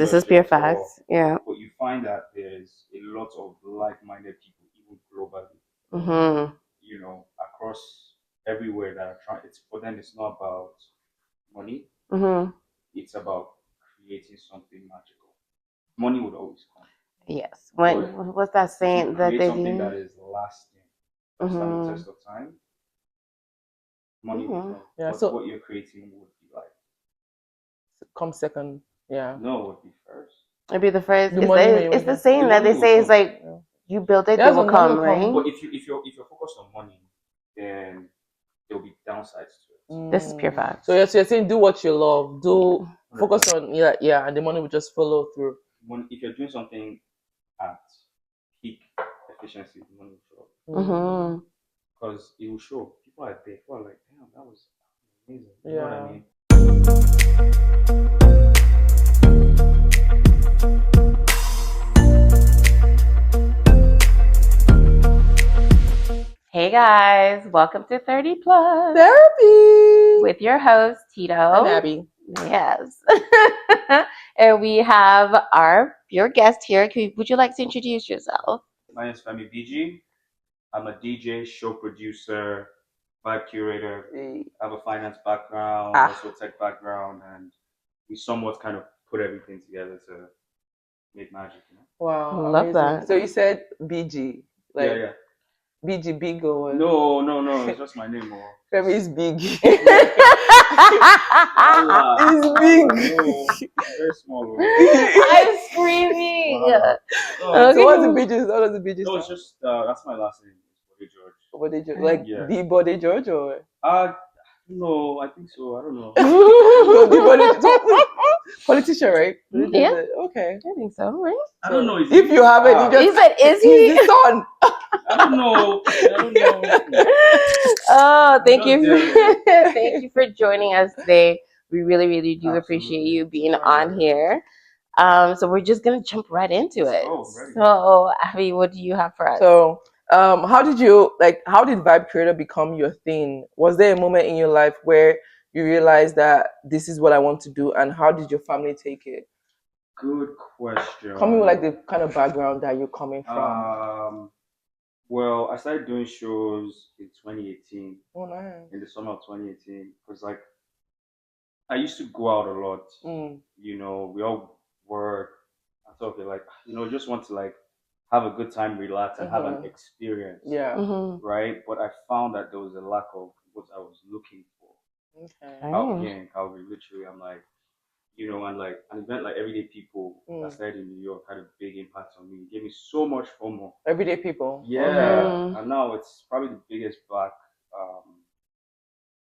This is pure facts. Yeah. But you find that there's a lot of like-minded people, even globally. Mm-hmm. You know, across everywhere that are trying. It's for them. It's not about money. Mm-hmm. It's about creating something magical. Money would always come. Yes. What's that saying that create they something do? that is lasting, that stand the test of time, money will come. Yeah. But So what you're creating would be like come second. Yeah. no, would be first. It'd be the first. The money may It's the win. saying The that they money say will is come. like you build it, Yeah, they will so money come, will come. right? But if you're focused on money, then there'll be downsides to it. This is pure facts. So you're saying do what you love. Do focus on and the money will just follow through. If you're doing something at peak efficiency, the money will show up. Mm-hmm. Because it will show. People are there. People are like, damn, that was amazing. You Yeah. know what I mean? Hey guys, welcome to 30 Plus Therapy with your host Tito and Abby. Yes. And we have your guest here. Would you like to introduce yourself? My name is Femi BG. I'm a DJ, show producer, vibe curator. I have a finance background, also a tech background, and we somewhat kind of put everything together to make magic. You know? Wow, Love amazing. that. So you said BG, like yeah. BG big or No, it's just my name. Or Femi is big. It's big. No, very small. I'm screaming. Wow. Okay. So what's the BG? What does the BG No, it's stand? just that's my last name. It's Bode George. Bode George, like Yeah. the Bode George or? No, I think so. I don't know. So the Bode politician, right? Yeah. Okay. I think so, right? I don't know. If you have it, you just. He said, is he? He's the son. I don't know. Oh, thank you. Just Thank you for joining us today. We really, really do appreciate you being on here. So we're just gonna jump right into it. So, Abby, what do you have for us? So, how did Vibe Creator become your thing? Was there a moment in your life where you realized that this is what I want to do, and how did your family take it? Good question. Coming with like the kind of background that you're coming from. Well, I started doing shows in 2018. Oh, nice. In the summer of 2018, because like I used to go out a lot. You know, we all work. I thought, okay, like just want to like have a good time, relax, and have an experience. Yeah. Right. But I found that there was a lack of what I was looking for. Okay. Out here in Calgary, literally, I'm like, and like an event like Everyday People that started in New York had a big impact on me. It gave me so much FOMO. Everyday People. Yeah. Okay. And now it's probably the biggest black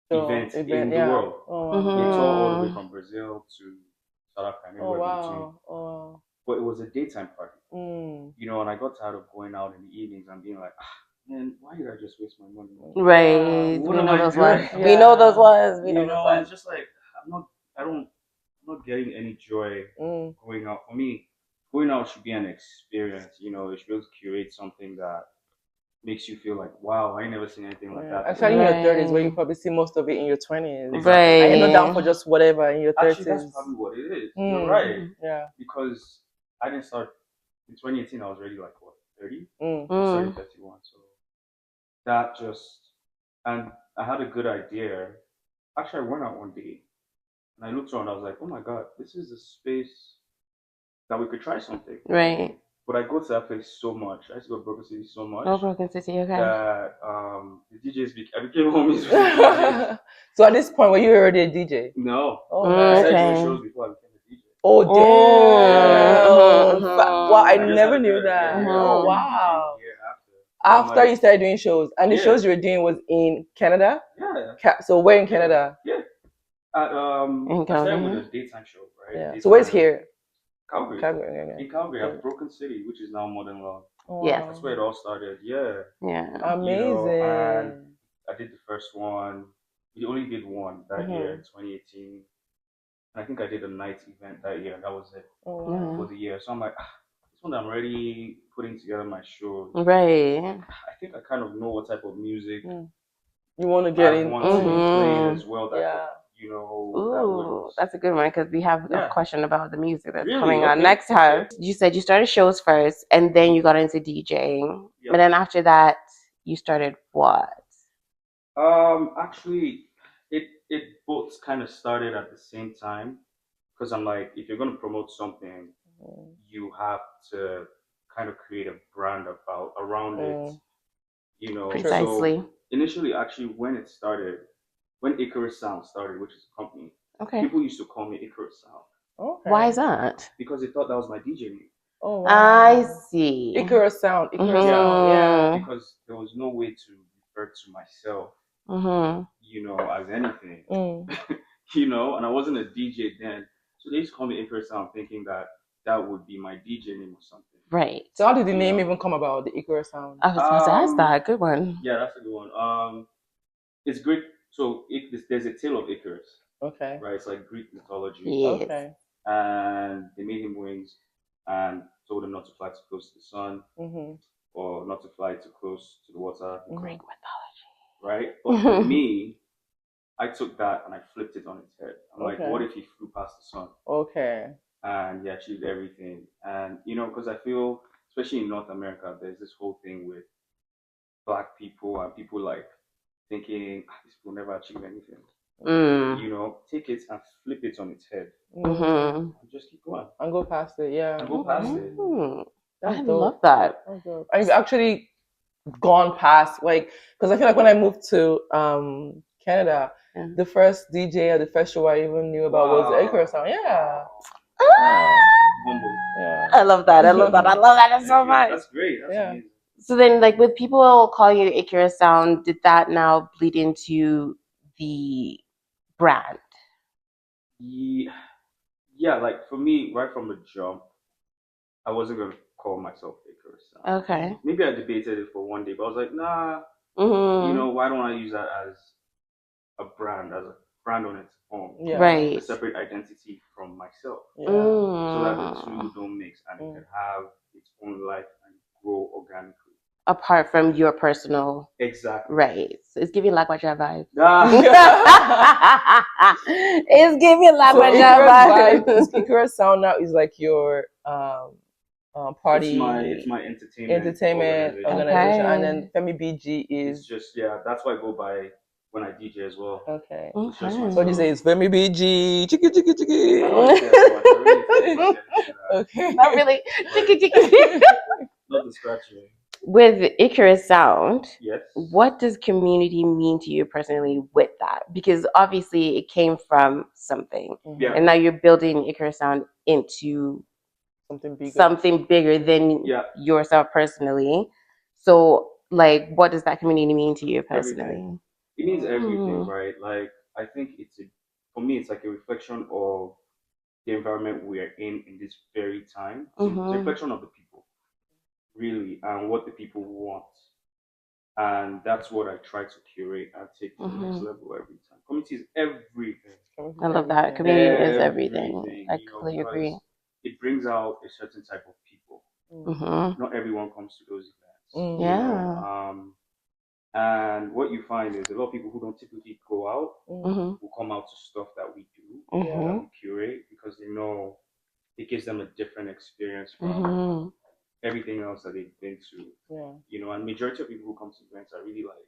event in the world. Oh, It's all the way from Brazil to South Africa. Oh, wow. Oh. But it was a daytime party. And I got tired of going out in the evenings and being like, man, why did I just waste my money? Right. What am I doing? We know those ones. And it's just like I'm not getting any joy going out. For me, going out should be an experience. You should be able to curate something that makes you feel like, wow, I ain't never seen anything like that. Actually, in your 30s, where you probably see most of it in your 20s. Exactly. Right. And you're not down for just whatever in your 30s. Actually, that's probably what it is. You're right. Yeah. Because I didn't start in 2018. I was already like what 30. I started 31. So that and I had a good idea. Actually, I went out one day and I looked around. I was like, oh my god, this is a space that we could try something. Right. But I go to that place so much. I used to go to Broken City so much. Oh, Broken City, okay. That the DJs I became homies with the DJs. So at this point, were you already a DJ? No. Oh, I started doing shows before I became a DJ. Oh, damn. Wow, I never knew that. Oh, wow. After you started doing shows, and the shows you were doing was in Canada? Yeah. So where in Canada? Yeah. I started with a daytime show, right? Yeah. So where's here? Calgary. Yeah. In Calgary, I have Broken City, which is now Modern Love. Oh, yeah. That's where it all started. Yeah. Yeah. Amazing. And I did the first one. We only did one that year in 2018. And I think I did a night event that year. That was it for the year. So I'm like, this one I'm already putting together my show. Right. I think I kind of know what type of music you want to get in. I want to play as well. That Ooh, that's a good one because we have a question about the music that's Really? coming on Okay, next time. okay. You said you started shows first and then you got into DJing. Yep. But then after that, you started what? Actually, it both kind of started at the same time because I'm like, if you're gonna promote something, you have to kind of create a brand around it, Precisely. So initially, actually, when Icarus Sound started, which is a company, Okay. people used to call me Icarus Sound Okay. Why is that? because they thought that was my DJ name. Oh, wow. I see. Icarus Sound. Icarus Mhm. Sound. Yeah. Because there was no way to refer to myself, Mhm. as anything, Mm. and I wasn't a DJ then. So they used to call me Icarus Sound thinking that that would be my DJ name or something. Right. So how did the You name know. even come about? The Icarus Sound. I was supposed to ask that. Good one. Yeah, that's a good one. It's great. So there's a tale of Icarus, Okay. right? It's like Greek mythology. Yes. Okay. And they made him wings and told him not to fly too close to the sun Mhm. or not to fly too close to the water. Greek Right? But for me, I took that and I flipped it on its head. I'm like, Okay. what if he flew past the sun Okay. and he achieved everything? And because I feel, especially in North America, there's this whole thing with black people and people like thinking these people never achieve anything. Take it and flip it on its head. Mhm. And just keep going. And go past it. Yeah. And go past it. That's I dope. love that. That's dope. I've actually gone past because I feel like when I moved to Canada, Yeah. the first DJ or the first show I even knew about was the Icarus Sound. Yeah. Humble. Yeah. I love that. I love that. I love that so much. That's great. That's Yeah. amazing. So then, like with people calling you Icarus Sound, did that now bleed into the brand? Yeah, like for me, right from the jump, I wasn't gonna call myself Icarus Sound. Okay. Maybe I debated it for one day, but I was like, nah, Mhm. why don't I use that as a brand on its own, Yeah. Right. a separate identity from myself, Yeah. so that the two Mm. don't mix and it can have its own life and grow organically. Apart from your personal. Exactly. Right. So it's giving Lagwaja vibe. Ah. It's giving So Lagwaja vibe. Icarus Sound now is like your party It's my entertainment organization, and Okay. then Femi BG It's is just that's why I go by when I DJ as well. okay. It's just Okay. So what do you say? It's Femi BG. Chiki chiki I chiki. don't say as much. I really think it's that. Okay. Not really. Chiki chiki. Not the scratching. With Icarus Sound, Yes. what does community mean to you personally with that? Because obviously it came from something. Yeah. And now you're building Icarus Sound into something bigger than Yeah. yourself personally. So, like, what does that community mean to you personally? Everything. It means everything, Mm. right? Like I think for me, it's like a reflection of the environment we're in this very time. It's a reflection of the people, really, and what the people want. And that's what I try to curate and take to the next level every time. Community is everything. I love that. Community is everything. I completely agree. Because it brings out a certain type of people. Not everyone comes to those events. Yeah. And what you find is a lot of people who don't typically go out will come out to stuff that we do, that we curate, because they know it gives them a different experience from everything else that they've been to. And majority of people who come to events are really like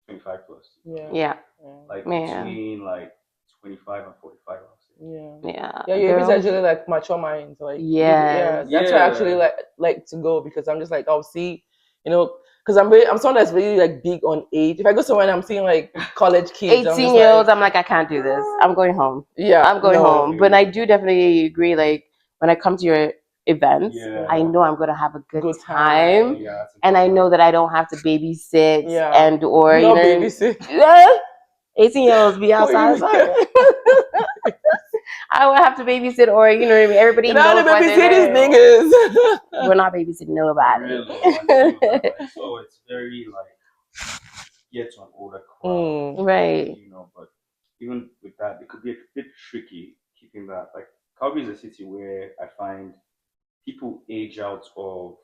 25 plus. Yeah. Like Man. between like 25 and 45, I'll say. Yeah. Yeah, your events actually like mature minds. Like that's why I actually like to go, because I'm just like I'll see, because I'm someone that's really like big on age. If I go somewhere and I'm seeing like college kids, 18-year-olds, I'm like, I can't do this. I'm going home. Yeah, I'm going home. But I do definitely agree. Like when I come to your events, I know I'm gonna have a good time. Yeah, and I know that I don't have to babysit and or no babysit. 18-year-olds be outside. I would have to babysit, or what I mean. Everybody knows why they're there. Niggas. We're not babysitting nobody. Really, so it's very like get to an older crowd, right? But even with that, it could be a bit tricky keeping that. Like Calgary is a city where I find people age out of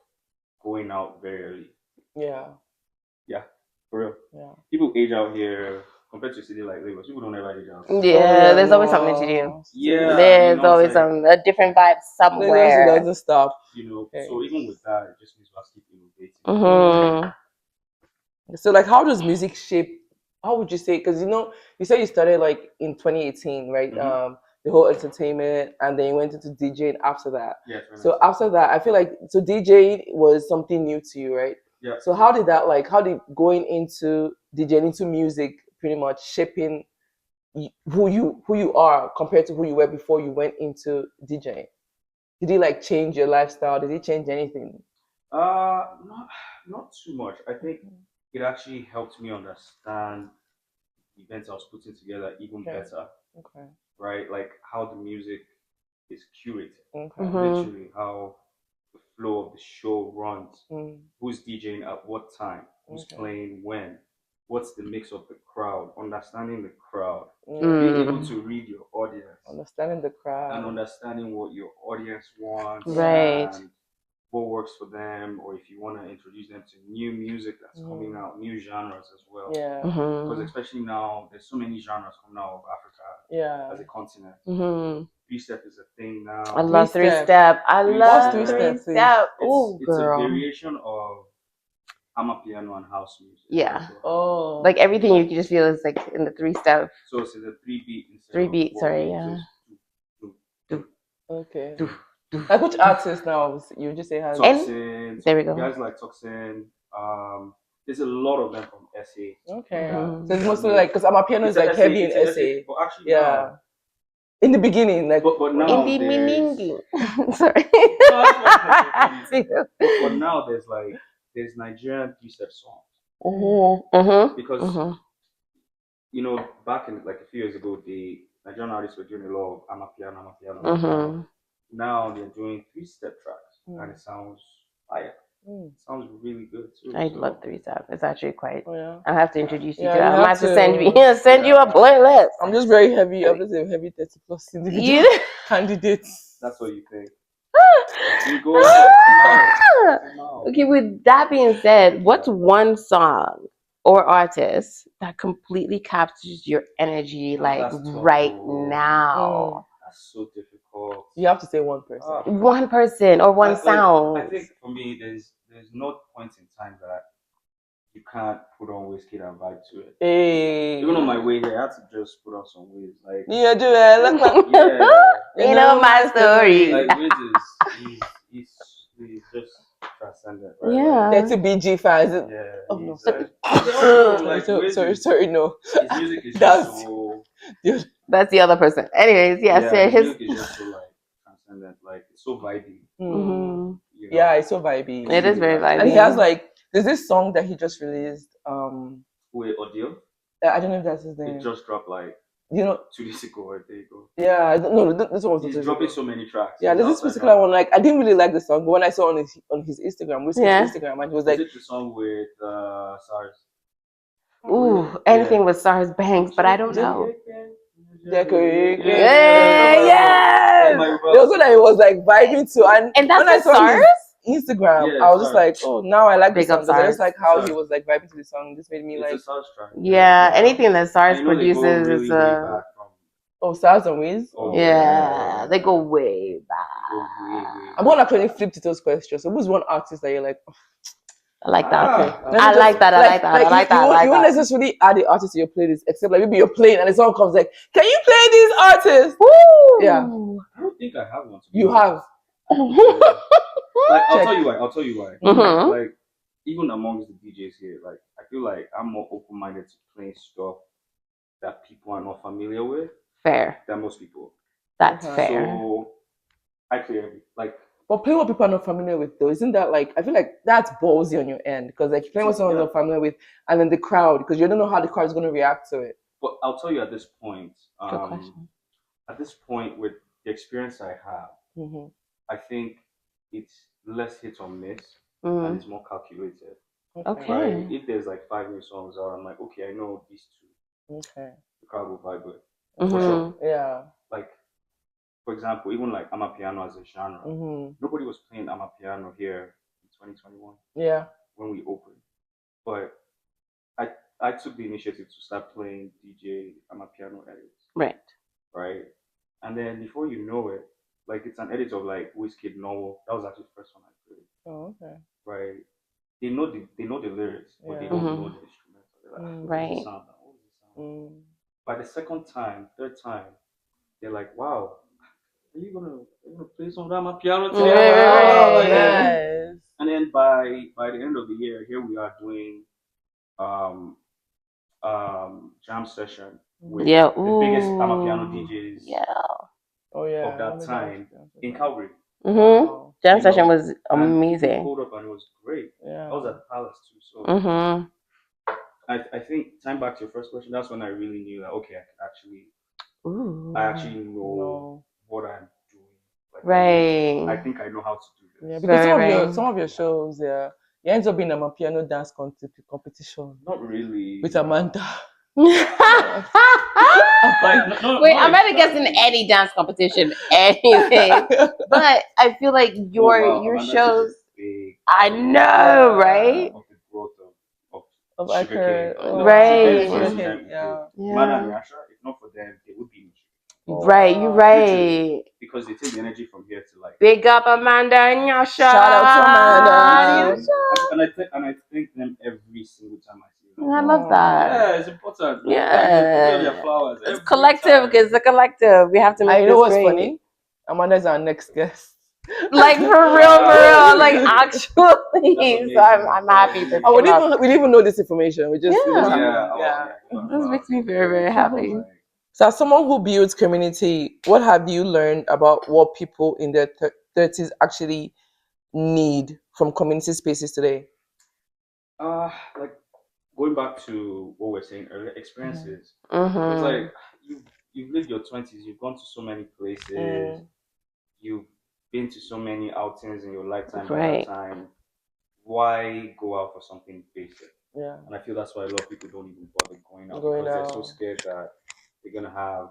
going out very early. Yeah, for real. Yeah, people age out here compared to a city like Lagos, people don't ever do that. Yeah, there's always something to do. Yeah, there's always a different vibe somewhere. Lagos doesn't stop. So even with that, it just means we have to keep innovating. So like, how does music shape? How would you say? Because you said you started like in 2018, right? The whole entertainment, and then you went into DJing after that. Yeah. So after that, I feel like DJing was something new to you, right? Yeah. So how did going into DJing, into music, pretty much shaping who you are compared to who you were before you went into DJing? Did it change your lifestyle? Did it change anything? Not too much. I think it actually helped me understand events I was putting together even better. Okay. Right? Like how the music is curated. Okay. Literally how the flow of the show runs. Who's DJing at what time? Who's playing when? What's the mix of the crowd? Understanding the crowd. Being able to read your audience. Understanding the crowd. And understanding what your audience wants. Right. And what works for them, or if you want to introduce them to new music that's coming out, new genres as well. Yeah. Because especially now, there's so many genres coming out of Africa as a continent. 3-step is a thing now. I love 3-step. I love 3-step. Oh, it's a variation of amapiano and house music. Yeah. Oh. Like everything you can just feel is like in the 3-step. So it's a 3-beat. 3-beat. Sorry. Yeah. Okay. Like which artist now you just say has Toxin? There we go. Guys like Toxin. There's a lot of them from SA. Okay. So it's mostly because amapiano is like heavy in SA. But actually, yeah. In the beginning, like but now in the beginning. Sorry. But now there's Nigerian 3-step songs. Because back in like a few years ago, the Nigerian artists were doing a lot of amapiano. Now they're doing 3-step tracks, and it sounds fire. It sounds really good too. I love 3-step. It's actually quite. Oh, yeah. I have to introduce you to it. I might have to send you a playlist. I'm just very heavy. I'm just a heavy 30+ individual candidates. That's what you think. You go. Okay. With that being said, what's one song or artist that completely captures your energy right now? That's so difficult. You have to say one person. One person or one sound. I think for me, there's no point in time that you can't put on Whiskey and vibe to it. Hey. Even on my way here, I had to just put on some Wiz. Like yeah, do it. You know my story. Like Wiz he's just transcendent. Right? Yeah. That's a BG fans. Yeah. Oh no. Sorry, no. His music is just so. That's the other person. Anyways, yes. His music is just so transcendent. Like it's so vibey. Yeah, it's so vibey. It is very vibey. And he has there's this song that he just released. With Audio. I don't know if that's his name. It just dropped 2 days ago. There you go. Yeah, no, this one was. He's dropping so many tracks. Yeah, there's this particular one. I didn't really like the song, but when I saw on his Instagram, Instagram, and he was like, "Is it the song with SARS?" Ooh, anything with SARS bangs, but I don't know. Yes. There was one that he was vibing to, and that's when I saw SARS. Instagram, I was just like, oh, now I like the song. I just like how he was vibing to the song. This made me it's a SARS track. Yeah, anything that SARS produces is SARS and Wiz. Yeah, they go way back. I'm gonna actually flip to those questions. So, who's one artist that you're like? Oh, I like that. I like that. You won't necessarily add the artist to your playlist, except maybe you're playing and the song comes like, can you play these artists? Woo! Yeah. I don't think I have one. You have. I'll tell you why. Like even amongst the DJs here, I feel like I'm more open-minded to playing stuff that people are not familiar with. Fair. Than most people. That's fair. So I play But play what people are not familiar with, though, isn't that I feel like that's ballsy on your end, because you're playing what someone's not familiar with, and then the crowd, because you don't know how the crowd is going to react to it. But I'll tell you at this point. Good question. At this point, with the experience I have, I think it's less hit or miss, and it's more calculated. Okay. Right? If there's 5 new songs out, I'm like, okay, I know these 2. Okay. The crowd will vibe with. For sure. Yeah. For example, even amapiano as a genre, nobody was playing amapiano here in 2021. Yeah. When we opened, but I took the initiative to start playing DJ piano edits. Right. And then before you know it, like it's an edit of like Wizkid Novel. That was actually the first one I played. Oh, okay. Right. They know the lyrics, but they don't know the instrumental. They're like, what is the sound? What is the sound? By the second time, third time, they're like, wow, are you gonna play some piano today? Nice. And then by the end of the year, here we are doing jam session with the biggest piano DJs of that time in Calgary. Jam session was amazing. People pulled up and it was great. I was at the Palace too, so I think time back to your first question. That's when I really knew that okay, I actually know what I'm doing. Like, I think I know how to do this. Yeah, because some of your shows, you end up being a piano dance competition. Not really. With Amanda. Like, wait, I'm about to guess in any dance competition, anything. But I feel like your shows. I know, right? Of the growth of Sugarcane. Right. Madam Yasha, if not for them, they would be in Right, you're right. Literally, because they take the energy from here to like. Big up Amanda and Yasha. Shout out to Amanda. And I thank them every single time I see them. I love that. Yeah, it's important. Yeah. Flowers it's collective. It's a collective. We have to make you know what's funny? Amanda's our next guest. Like for real. Like actually. So I'm happy for we didn't even know this information. We just This makes me very, very happy. So as someone who builds community, what have you learned about what people in their 30s actually need from community spaces today? Like going back to what we were saying earlier, experiences. It's like you've lived your 20s, you've gone to so many places, you've been to so many outings in your lifetime by that time. Why go out for something basic? Yeah. And I feel that's why a lot of people don't even bother going out because they're so scared that they're gonna have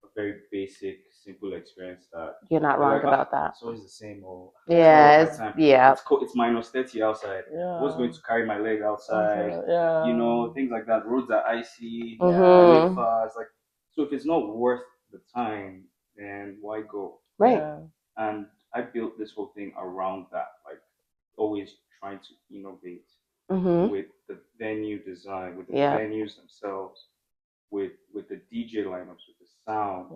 a very basic, simple experience that you're not wrong about that. It's always the same. Or it's minus 30 outside. What's going to carry my leg outside? You know, things like that. Roads are icy. I live fast. Like, so if it's not worth the time, then why go? Right. And I built this whole thing around that, like always trying to innovate with the venue design, with the venues themselves, with the DJ lineups, with the sound,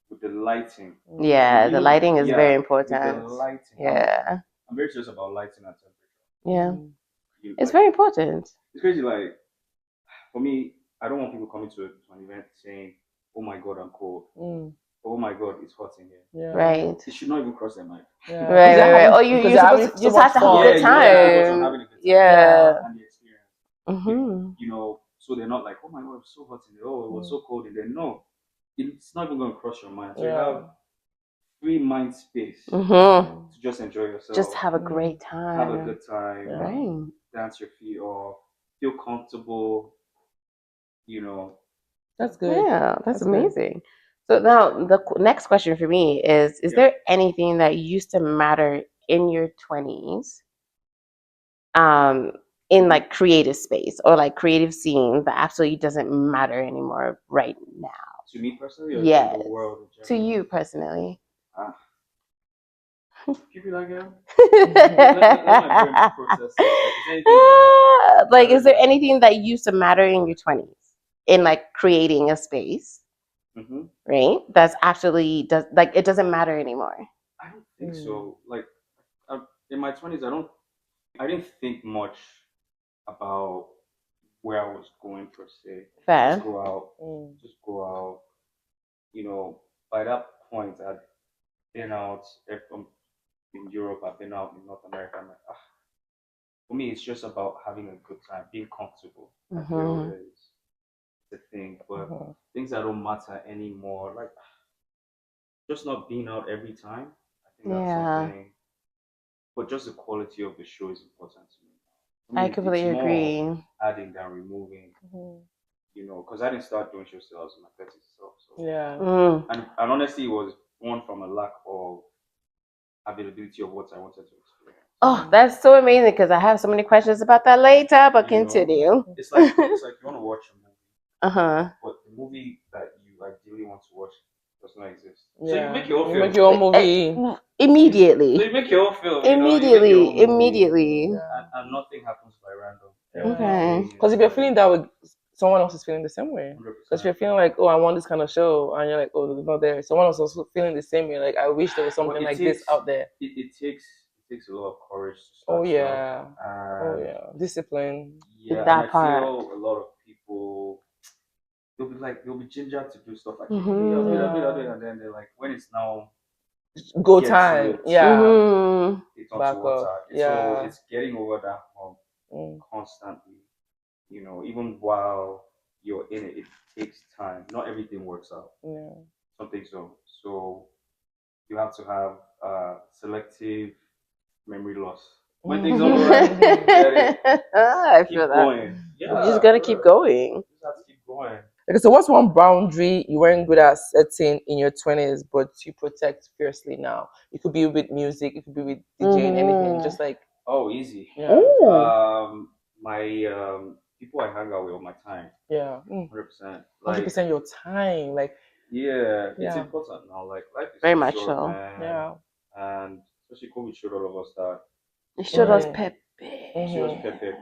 with the lighting. Yeah, the lighting is very important. With the lighting. Yeah. I'm very serious about lighting and temperature. Yeah. It's very important. It's crazy, like for me, I don't want people coming to an event saying, oh my god, I'm cold. Oh my god, it's hot in here. Yeah. Right. It should not even cross their mind. Yeah. Right. Oh, you just have to have a good time. Yeah. And the experience. You know, so they're not like, oh my god, it's so hot in there. Oh, it was so cold in there. No, it's not even going to cross your mind. So you have free mind space to just enjoy yourself. Just have a great time. Have a good time. Right. Dance your feet off. Feel comfortable. You know. That's good. Yeah, that's amazing. Good. So now the next question for me is there anything that used to matter in your 20s in like creative space or like creative scene that absolutely doesn't matter anymore right now? To me personally or to the world in general? To you personally. Keep it again. Let my process it. Like, is there anything that used to matter in your 20s in like creating a space? Right? That's absolutely it doesn't matter anymore. I don't think so. Like in my 20s, I didn't think much about where I was going per se. Fair. Just go out. You know, by that point, I'd been out in Europe. I've been out in North America. I'm like, for me, it's just about having a good time, being comfortable. I feel is the thing, but things that don't matter anymore, like just not being out every time. I think that's something. But just the quality of the show is important to me. I completely agree. Adding than removing. You know, because I didn't start doing shows till I was in my 30s. So and honestly, it was born from a lack of availability of what I wanted to experience. Oh, that's so amazing because I have so many questions about that later, but continue. It's like you want to watch a movie. Uh-huh. But the movie that you ideally want to watch does not exist. Yeah. So you make your own film. Make your own movie. Immediately. So you make your own film. Immediately. And nothing happens by random. Okay. Because if you're feeling that way, someone else is feeling the same way. 100%. Because if you're feeling like, oh, I want this kind of show, and you're like, oh, it's not there. Someone else is also feeling the same way. Like, I wish there was something like this out there. It takes a lot of courage to start. Oh yeah. Discipline. Yeah, that and part. I feel a lot of people they'll be ginger to do stuff like Mm-hmm. I'll do it, and then they're like, when it's now go time, it's on back to water. up. So it's getting over that hump constantly. Even while you're in it, it takes time. Not everything works out. Yeah. Some things don't. So you have to have selective memory loss. When things don't go right, I feel that. Going. Yeah, you just gotta keep going. You just have to keep going. Okay, so what's one boundary you weren't good at setting in your 20s, but you protect fiercely now? It could be with music, it could be with DJing, anything. Just like easy. Yeah. My people I hang out with all my time. Yeah. 100%. 100% your time, like. Yeah, it's important now. Like life is very so much short, so. man. Yeah. And especially COVID showed all of us that. It showed us Pepe.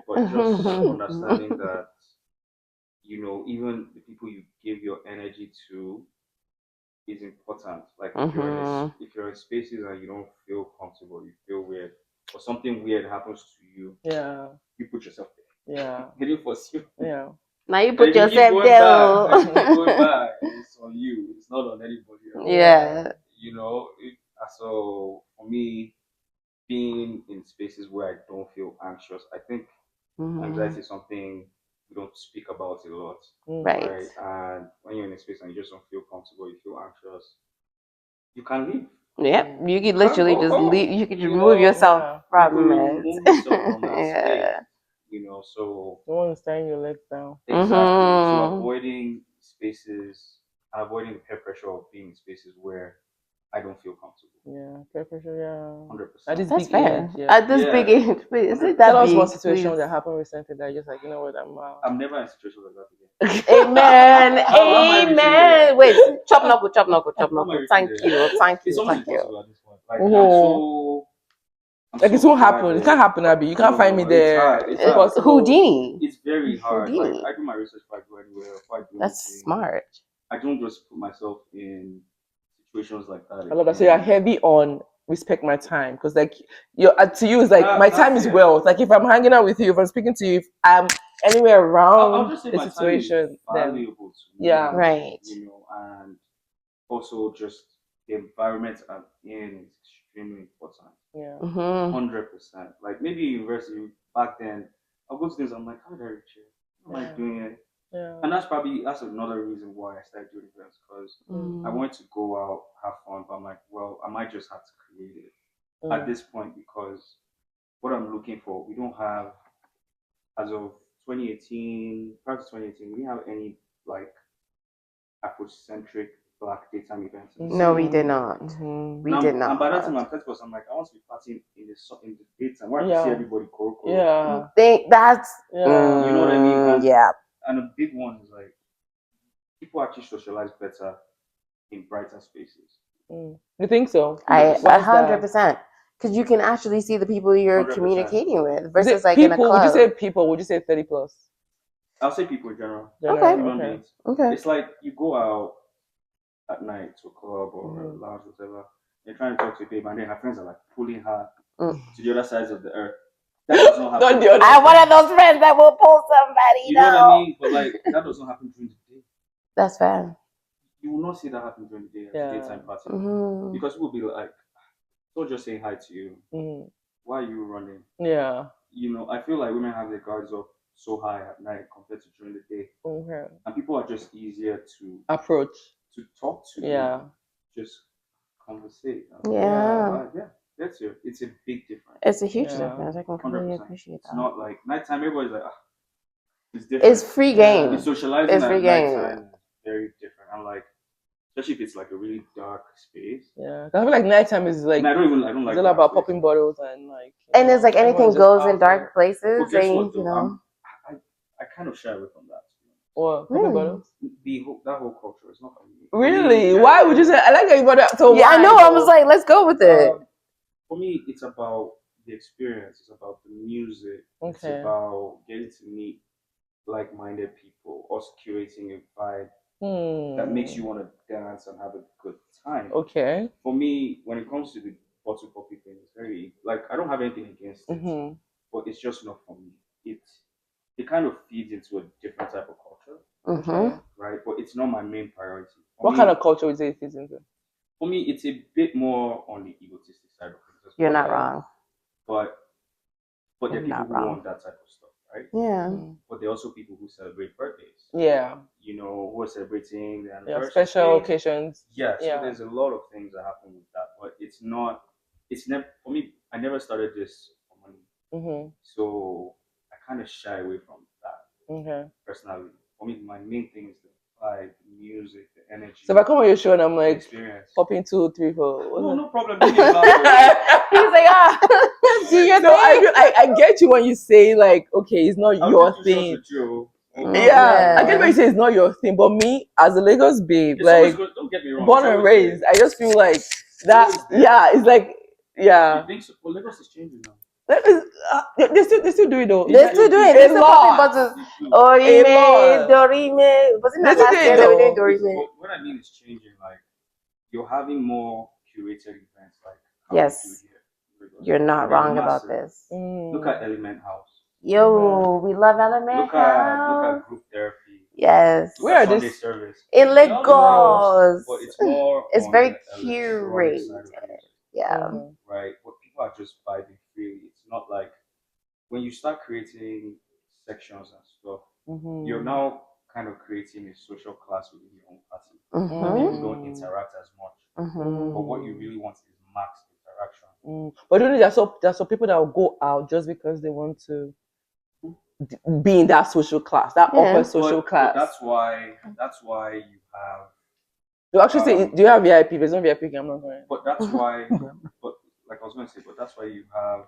But just understanding that, even the people you give your energy to is important. Like if you're in spaces and you don't feel comfortable, you feel weird, or something weird happens to you, you put yourself there. Yeah. They didn't force you. Yeah. Now you put yourself there. You keep going back. It's on you. It's not on anybody else. Yeah. So for me, being in spaces where I don't feel anxious, I think anxiety is something we don't speak about a lot. Right. And when you're in a space and you just don't feel comfortable, you feel anxious, you can leave. Yep. You could literally just leave. You could remove yourself from it. Yeah. So no one's tying your legs down. Exactly. So avoiding the peer pressure of being in spaces where I don't feel comfortable. Yeah, peer pressure. Yeah, 100%. That's fair. At this big age, is it that Tell us big? one situation that happened recently that you're just like, you know what, I'm never in a situation like that again. Amen. Amen. Wait, chop knuckle. Thank you. It's almost impossible at this point. Like it won't happen. It can't happen, Abby. You can't find me there. It's hard. Houdini. It's very hard. Houdini. Like, I do my research before I go anywhere. Before I do That's anything. smart. I don't just put myself in situations like that. I love that. So you're heavy on respect my time, because like to you it's like my time is wealth. Like if I'm hanging out with you, if I'm speaking to you, if I'm anywhere around the situation, then valuable to me, right. And also just the environment I'm in is extremely important. Yeah. 100%. Like maybe university back then, I'll go to things. I'm like, how did I reach here? How am I doing it? Yeah. And that's another reason why I started doing events, because I wanted to go out, have fun, but I'm like, well, I might just have to create it at this point, because what I'm looking for, we don't have, as of 2018, prior to 2018, we didn't have any like Afrocentric Black daytime events. No, we did not. We did not. And by that time, I'm like, I want to be partying in the daytime where I can see everybody go. Yeah. That's you know what I mean? And, yeah. And a big one is like, people actually socialize better in brighter spaces. You think so? 100%. Because you can actually see the people you're 100%. communicating with versus like people, in a club. Would you say people? Would you say 30 plus? I'll say people in general. Okay. It's like you go out at night to a club or a lounge, whatever. You're trying to talk to a babe, and then her friends are like pulling her to the other sides of the earth. That does not happen. I'm one of those friends that will pull somebody. You know what I mean? But like that doesn't happen during the day. That's fair. You will not see that happen during the day at the daytime party, because people will be like, "Don't just say hi to you. Why are you running?" Yeah. I feel like women have their guards up so high at night compared to during the day, and people are just easier to approach, to talk to. Yeah. Just conversate. Yeah. That's it. It's a big difference. It's a huge difference. I can completely appreciate that. It's not like nighttime. Everybody's like, it's different. It's free game. Socializing it's free at game. nighttime is very different. I'm like, especially if it's like a really dark space. Yeah, I feel like nighttime is like, and I don't like it's all about popping bottles and like. And it's like anything goes in dark places. But guess and, what? Though? You know. I kind of shy away from that. What, popping bottles? That whole culture is not for me. Really? Why would you say? I like that you brought that. So yeah, I know. I was like, let's go with it. For me, it's about the experience. It's about the music. Okay. It's about getting to meet like-minded people, us curating a vibe that makes you want to dance and have a good time. Okay. For me, when it comes to the bottle poppy thing, it's very like I don't have anything against it, but it's just not for me. It kind of feeds into a different type of culture, right? But it's not my main priority. What kind of culture would you say it fits into? For me, it's a bit more on the egotistic side of things. You're not wrong. But there are people who want that type of stuff, right? Yeah. But there are also people who celebrate birthdays. Yeah. You know, who are celebrating the anniversary. Yeah, special occasions. Yeah, so there's a lot of things that happen with that. But it's never, for me, I never started this for money. So I kind of shy away from that. Okay. Personally. For me, my main thing is the vibe, the music, the energy. So if I come on your show and I'm like, popping 2, 3, 4. No problem. He's like, do you know? I get you when you say like, okay, it's not your thing. Yeah, I get what you say it's not your thing, but me as a Lagos babe, it's like don't get me wrong, born and raised, I just feel like that. Yeah, it's like You think so? Well, Lagos is changing now. They still do it though. They're still doing it. They're still popping bottles. Orime, Dorime. Wasn't that last year they were doing Dorime? What I mean is changing. Like you're having more curated events. Like yes, you're not wrong about this. Look at Element House. Yo, we love Element House. Look at group therapy. Yes. Where are this service? In Lagos. But it's more. It's very curated. Yeah. Right. But people are just vibing freely. It's not like when you start creating sections and stuff, you're now kind of creating a social class within your own party. People don't interact as much. But what you really want is max interaction. But don't you there's some people that will go out just because they want to be in that social class, that upper social class. But that's why you have. You actually say, do you have VIP? There's no VIP. I'm not going. But that's why. But like I was going to say, but that's why you have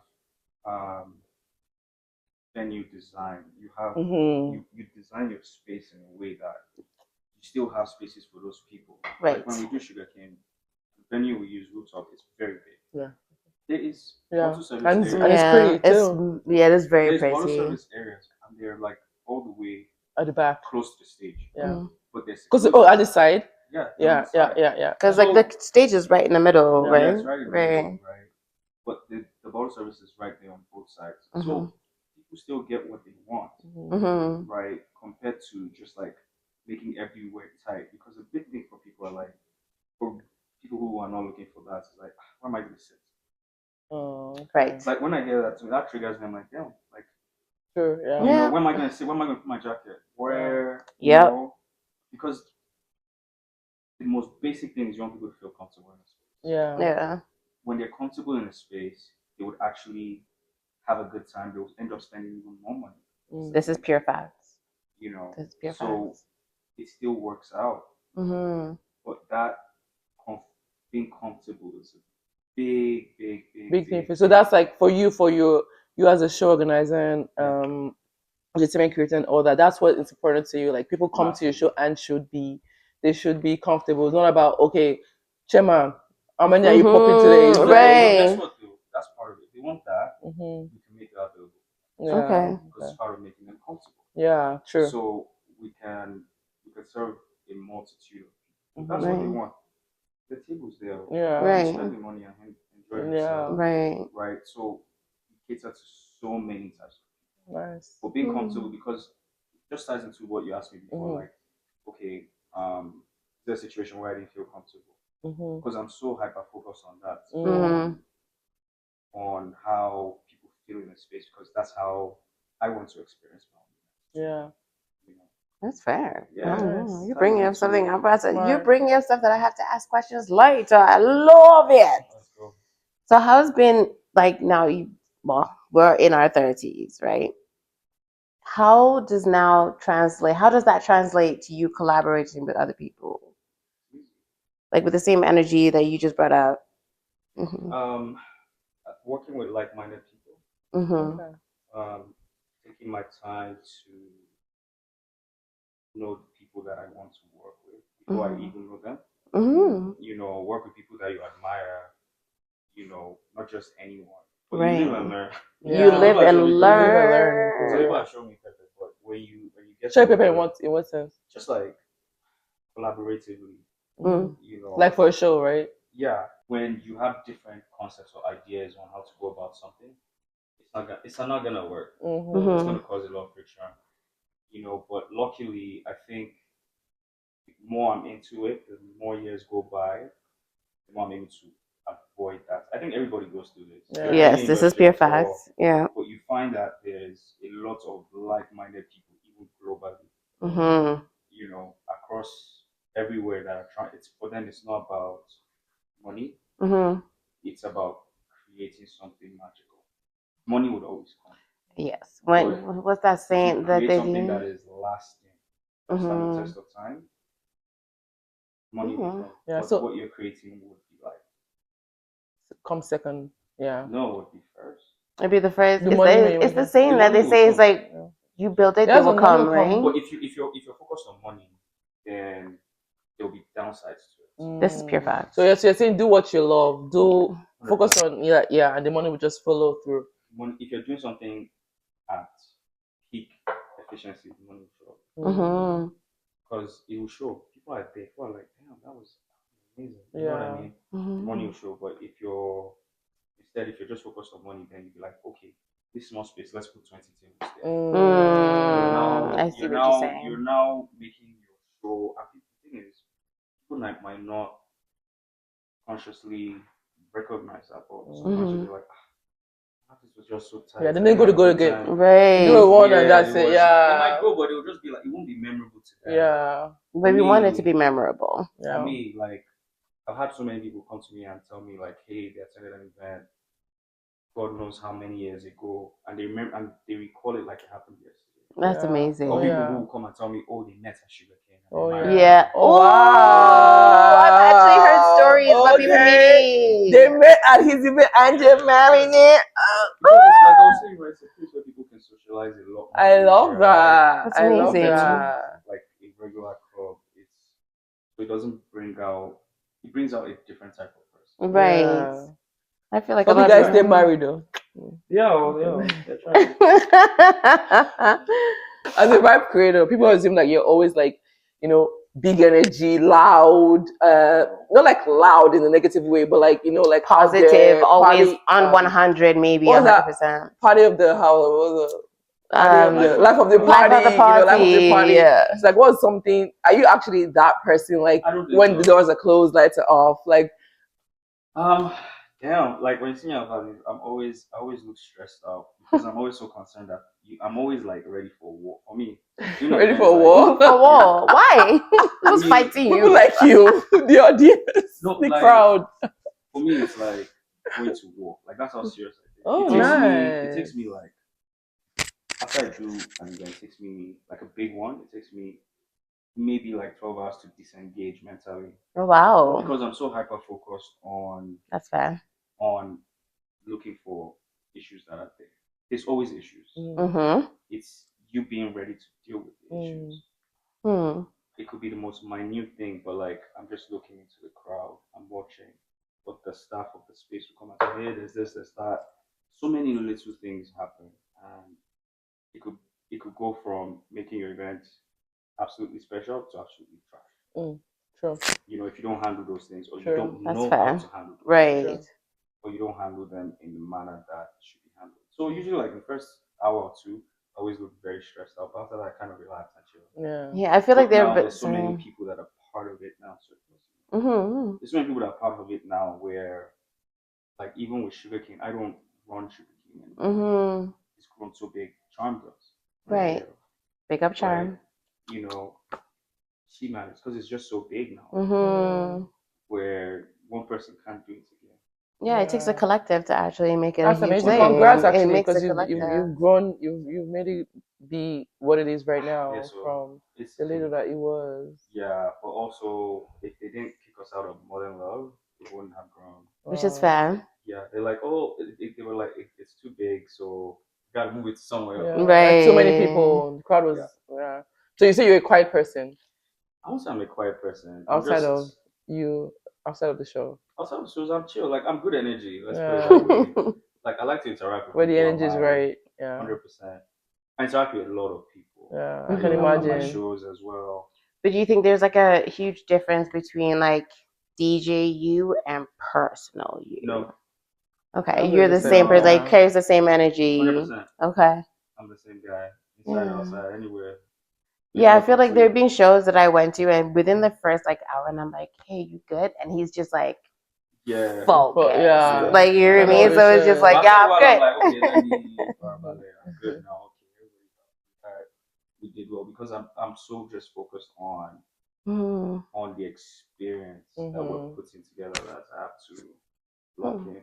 venue design. You have you design your space in a way that you still have spaces for those people. Right. Like when we do sugarcane, the venue we use rooftop is very big. Yeah. There is and it's pretty too. It is very There's pretty. auto service areas, and they're like all the way at the back, close to the stage. Yeah. But there's at the side. Yeah. Because like the stage is right in the middle, right? Yeah, it's right in the middle, right. But the bottle service is right there on both sides, so people still get what they want, right? Compared to just like making everywhere tight. Because the big thing for people are like, for people who are not looking for that, is like, where am I going to sit? Right. Like when I hear that triggers me. I'm like, damn, like, sure, yeah. You know, where am I going to sit? Where am I going to put my jacket? Where? Yeah. You know, because the most basic thing is you want people to feel comfortable in a space. Yeah. When they're comfortable in a space, they would actually have a good time. They would end up spending even more money. This is pure facts. You know, this is pure so facts. It still works out. But that being comfortable is a big thing. So that's like for you as a show organizer and entertainment creator and all that. That's what is important to you. Like people come to your show and they should be comfortable. It's not about, okay, chairman, how many are you popping today? Right. Guess what though? That's part of it. They want that. We can make it available. Okay. Because it's part of making them comfortable. Yeah, true. So we can serve a multitude of people. That's what they want. The table's there. Right. Spend the money and enjoy yourself. Right. So we cater to so many types of people. Nice. But being comfortable, because it just ties into what you asked me before, like, okay, there's a situation where I didn't feel comfortable. Because I'm so hyper focused on that. On how people feel in the space, because that's how I want to experience my own. Yeah. You know. That's fair. Yeah. You're bringing up something. I'm about to. You're bringing up stuff that I have to ask questions later. I love it. Let's go. So how's been like now? We're in our 30s, right? How does that translate to you collaborating with other people? like with the same energy that you just brought up? Working with like-minded people. Taking my time to know the people that I want to work with before I even know them. Work with people that you admire. Not just anyone. But you live and learn. You live and learn. So people have shown me pepper, but when you get show pepper in what sense? Just like collaboratively. Like for a show, right? Yeah. When you have different concepts or ideas on how to go about something, it's not gonna work. It's gonna cause a lot of friction. But luckily I think the more I'm into it, the more years go by, the more I'm able to avoid that. I think everybody goes through this. Yes, this is pure facts. Yeah. But you find that there's a lot of like-minded people, even globally. Across everywhere that are trying. For them, it's not about money. It's about creating something magical. Money would always come. Yes. What's that saying that they something that is lasting, stand the test of time. Money will come. Yeah. But So what you're creating would be like. Come second. Yeah. No, it would be first. It'd be the first. It's the saying that they say is like you build it, they will come, right? But if you're focused on money, then there'll be downsides to it. This is pure fact. So you're saying do what you love. Do focus on and the money will just follow through. If you're doing something at peak efficiency, the money will show. Because it will show. People are there. People are like, damn, that was amazing. You know what I mean? The money will show. But if you're just focused on money, then you'll be like, okay, this small space, let's put 20 tables there. I see what you're saying. You're now making your show. I think the thing is, people might not consciously recognize that, but subconsciously they're like, this was just so tight. Yeah, then they go again. Right. Do one and that's it. Yeah. They might go, but it will just be like, it won't be memorable to them. Yeah. But we want it to be memorable. For me, like, I've had so many people come to me and tell me, like, hey, they attended an event, God knows how many years ago, and they remember and they recall it like it happened yesterday. That's amazing. Or people who come and tell me, oh, they met at sugarcane. Oh, wow. I've actually heard stories about people meeting. They met at his event and they married it. Like I was saying, right, it's a place where people can socialize a lot. I love that. That's amazing. Like a regular club, it doesn't bring out. It brings out a different type of person. Right. Yeah. I feel like you guys stay married though. Yeah. As a vibe creator, people assume that you're always like, big energy, loud, not like loud in a negative way, but like, like positive, always on 100, maybe 100%. Party of the house, life of the party. Life of the party. Yeah. It's like, what's something? Are you actually that person? Like when the doors are closed, lights are off, like. Damn, like when you see me out, I always look stressed out because I'm always so concerned that I'm always like ready for war. For me, ready for war? For war? Why? Who's fighting you? People like you, the audience, the crowd. For me, it's like going to war. Like that's how serious I take. Oh, nice. It takes me like after I do an event, it takes me like a big one. It takes me maybe like 12 hours to disengage mentally. Oh wow! Because I'm so hyper focused on. That's fair. On looking for issues that are there. There's always issues. It's you being ready to deal with the issues. It could be the most minute thing, but like I'm just looking into the crowd. I'm watching what the staff of the space will come and say, hey, there's this, there's that. So many little things happen, and it could go from making your event absolutely special to absolutely trash. True. If you don't handle those things, or you don't know how to handle them, right? Or you don't handle them in the manner that should be handled. So usually, like the first hour or two, I always look very stressed out. But after that, I kind of relax and chill. Yeah. I feel like there's so many people that are part of it now. So there's so many people that are part of it now. Where, like even with sugarcane, I don't run sugarcane anymore. It's grown so big. Charm does. Right. Big up Charm. She manages because it's just so big now. Where one person can't do it again. Yeah, it takes a collective to actually make it. That's a huge amazing. thing. Congrats, actually, because you've grown, you've made it be what it is right now from the little that it was. Yeah, but also if they didn't kick us out of Modern Love, it wouldn't have grown. Which is fair. Yeah, they're like, oh, they were like, it's too big, so gotta move it somewhere else. Right. Like, too many people. The crowd was. Yeah. So you say you're a quiet person. I won't say I'm a quiet person. Outside of the show. Outside of the shows, I'm chill. Like I'm good energy. Let's put it that way. Like I like to interact with where people. The energy is right. Yeah. 100%. I interact with a lot of people. Yeah, I can imagine. On my shows as well. But do you think there's like a huge difference between like DJ you and personal you? No. Okay, you're the same person. Like carries the same energy. 100%. Okay. I'm the same guy. Inside, outside, anywhere. Yeah, I feel like there have been shows that I went to, and within the first like hour, and I'm like, "Hey, you good?" And he's just like, focused. Yeah. Like, you know what I mean? So it's just like, yeah, I'm good. I'm like, okay, let me I'm good now. Okay, we did well because I'm so just focused on the experience that we're putting together that I have to lock in.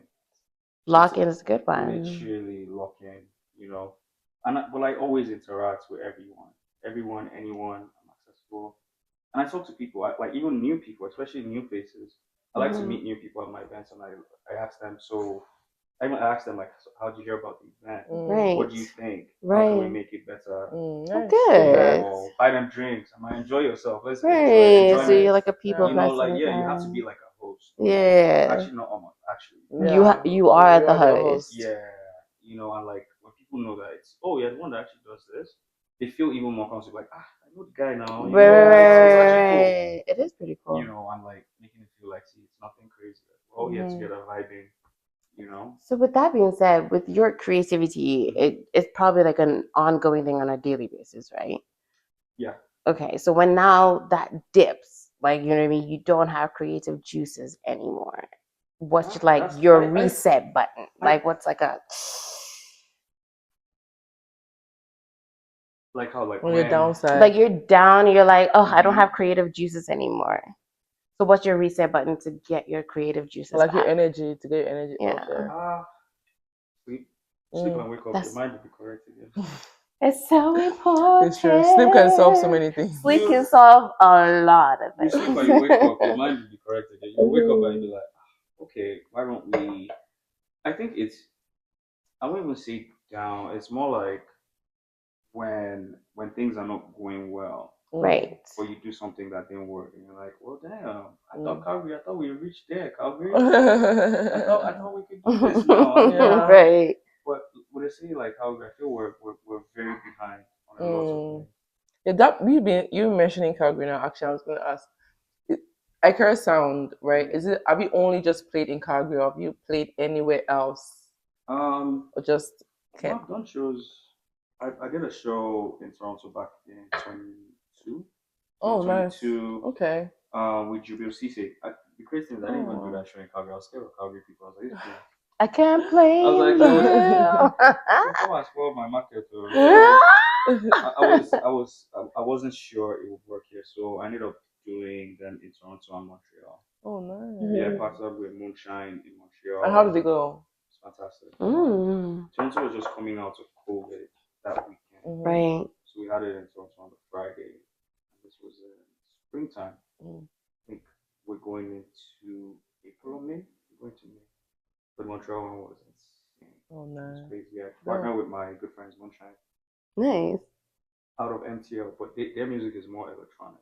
Lock in is a good one. Literally lock in, you know. But I always interact with anyone. I'm accessible, and I talk to people. Like even new people, especially new faces. I like to meet new people at my events, and I ask them. So I even ask them like, so how did you hear about the event? Right. What do you think? Right. How can we make it better? Good. Buy them drinks. I might enjoy yourself. Let's enjoy. So you're like a people person. Like you have to be like a host. Yeah. Actually, not almost. Actually, you are the host. Yeah. And like when people know that it's the one that actually does this, they feel even more comfortable. Like I know the guy now. Right. It is pretty cool. I'm like making it feel like it's nothing crazy. We're all here together vibing. So with that being said, with your creativity, it's probably like an ongoing thing on a daily basis, right? Yeah. Okay, so when now that dips, like, you know what I mean, you don't have creative juices anymore. What's your reset button? Like what's like a like how when you're downside? Like you're down, you're like, oh, I don't have creative juices anymore. So what's your reset button to get your creative juices like back? Your energy, to get your energy up there. Sleep and wake up. Your mind will be correct again. It's so important. It's true. Sleep can solve so many things. Sleep can solve a lot of things. You sleep and you wake up, your mind will be correct again. You wake up and you'll be like, okay, why don't we? I think I won't even say down. It's more like when things are not going well. Right. Or you do something that didn't work, and you're like, well, damn, I thought we reached there, Calgary. I thought we could do this now. Right. But would I say like Calgary? I feel we're very behind on a lot of things. Yeah, that you mentioning Calgary now. Actually, I was going to ask. I Care Sound, right? Have you only just played in Calgary, or have you played anywhere else? Or just I've done shows. I did a show in Toronto back in 2022. Oh, nice. Okay. With Jubil Cisse. The crazy thing is I didn't even do that show in Calgary. I was scared of Calgary people. I was like, I can't play. I was like, before I spoiled my market. I wasn't sure it would work here, so I ended up doing them in Toronto and Montreal. Oh, nice. Yeah, partnered up with Moonshine in Montreal. And how did it go? It's fantastic. Toronto was just coming out of COVID that weekend. Right. So we had it in Toronto on the Friday. This was in springtime. I think we're going into April or May. We're going to May. The Montreal one was insane. Oh, nice. It's crazy. Yeah, partnered with my good friends Moonshine. Nice. Out of MTL, but their music is more electronic.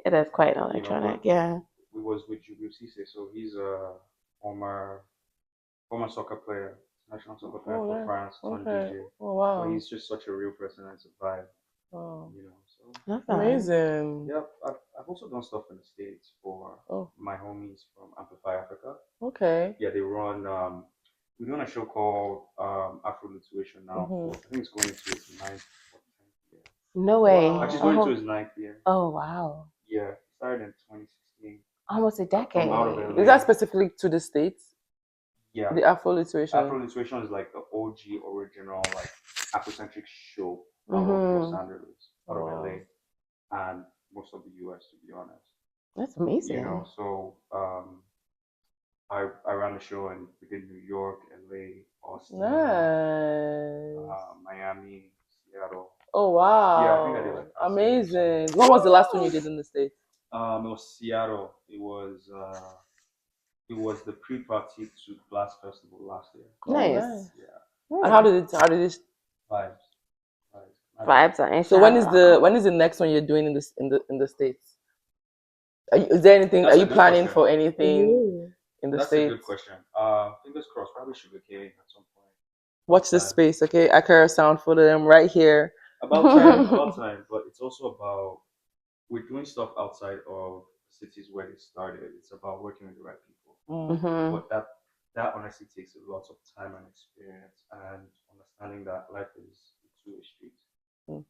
It is quite electronic, yeah. We was with Jubil Cisse, so he's a former soccer player, national soccer player for France, DJ. Oh, wow. But he's just such a real person and it's a vibe. Oh. So amazing. Yep, I've also done stuff in the States for my homies from Amplify Africa. Okay. Yeah, they run. We're doing a show called Afro Lituation now. I think it's going into its 9th or 10th year. No way. Wow. Actually, going into its 9th year. Oh wow. Yeah, started in 2016. Almost a decade. Is that specifically to the States? Yeah. The Afro Lituation. Afro Lituation is like the OG original like Afrocentric show out of Los Angeles, out of LA, and most of the US, to be honest. That's amazing. So I ran the show in New York, LA, Austin, Miami, Seattle. Oh wow! Yeah, I think I did like amazing. When was the last one you did in the States? It was Seattle. It was the pre-party to Blast Festival last year. Nice. Yeah. And how did it Vibes. Vibes are So when is the next one you're doing in the States? Is there anything? That's Are a you good planning question. for anything in the That's States? a good question. Fingers crossed. Probably sugarcane at some point. Watch this space, okay? Akara sound for them right here. About time, about time. But it's also about we're doing stuff outside of cities where it started. It's about working with the right people. Mm-hmm. But that honestly takes a lot of time and experience and understanding that life is a two-way street,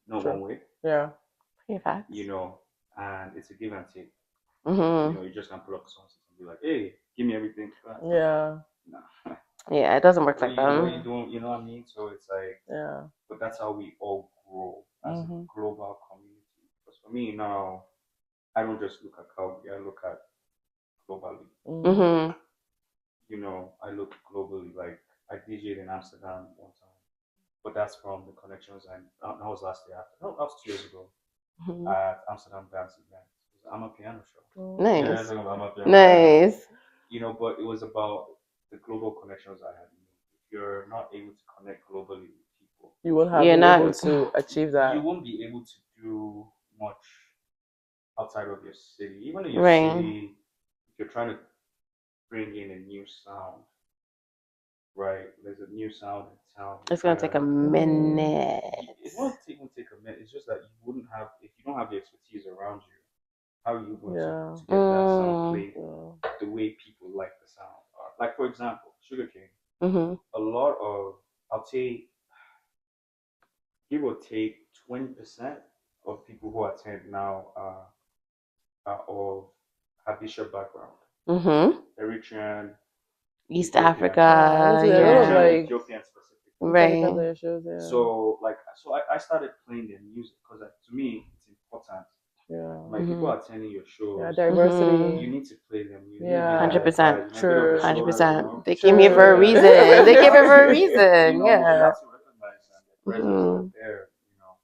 not one way. Yeah. Facts. You know, and it's a give and take. Mm-hmm. You know, you just can't put up songs and be like, "Hey, give me everything." Yeah. Nah. Yeah, it doesn't work like What that. you doing? You know what I mean? So it's like, Yeah. but that's how we all grow as a global community. Because for me now, I don't just look at Calgary, I look at globally. Mm-hmm. You know, I look globally. Like I DJed in Amsterdam one time, but that's from the connections that was last year. No, that was 2 years ago at Amsterdam Dance Event. It was an piano show. Nice. Yeah, Nice. you know, but it was about the global connections I had. If you're not able to connect globally with people, you won't have been able to achieve that. You won't be able to do much outside of your city. Even in your city, if you're trying to bring in a new sound, right? There's a new sound in town. It's gonna take a minute. It won't even take a minute. It's just that you wouldn't have if you don't have the expertise around you. How are you going to get that sound played the way people like the sound? Like for example, sugarcane. A lot of I'll say give or take 20% of people who attend now are of Habesha background. Eritrean, East Ethiopian. Africa, yeah. Ethiopian specifically. Right. So I started playing their music because to me it's important. Yeah. Like people are attending your shows. Yeah, diversity. You need to play their music. Yeah. 100%. True. 100%. They came here for a reason. They came here for a reason. You Yeah. have to recognize them. Their presence is there. You know.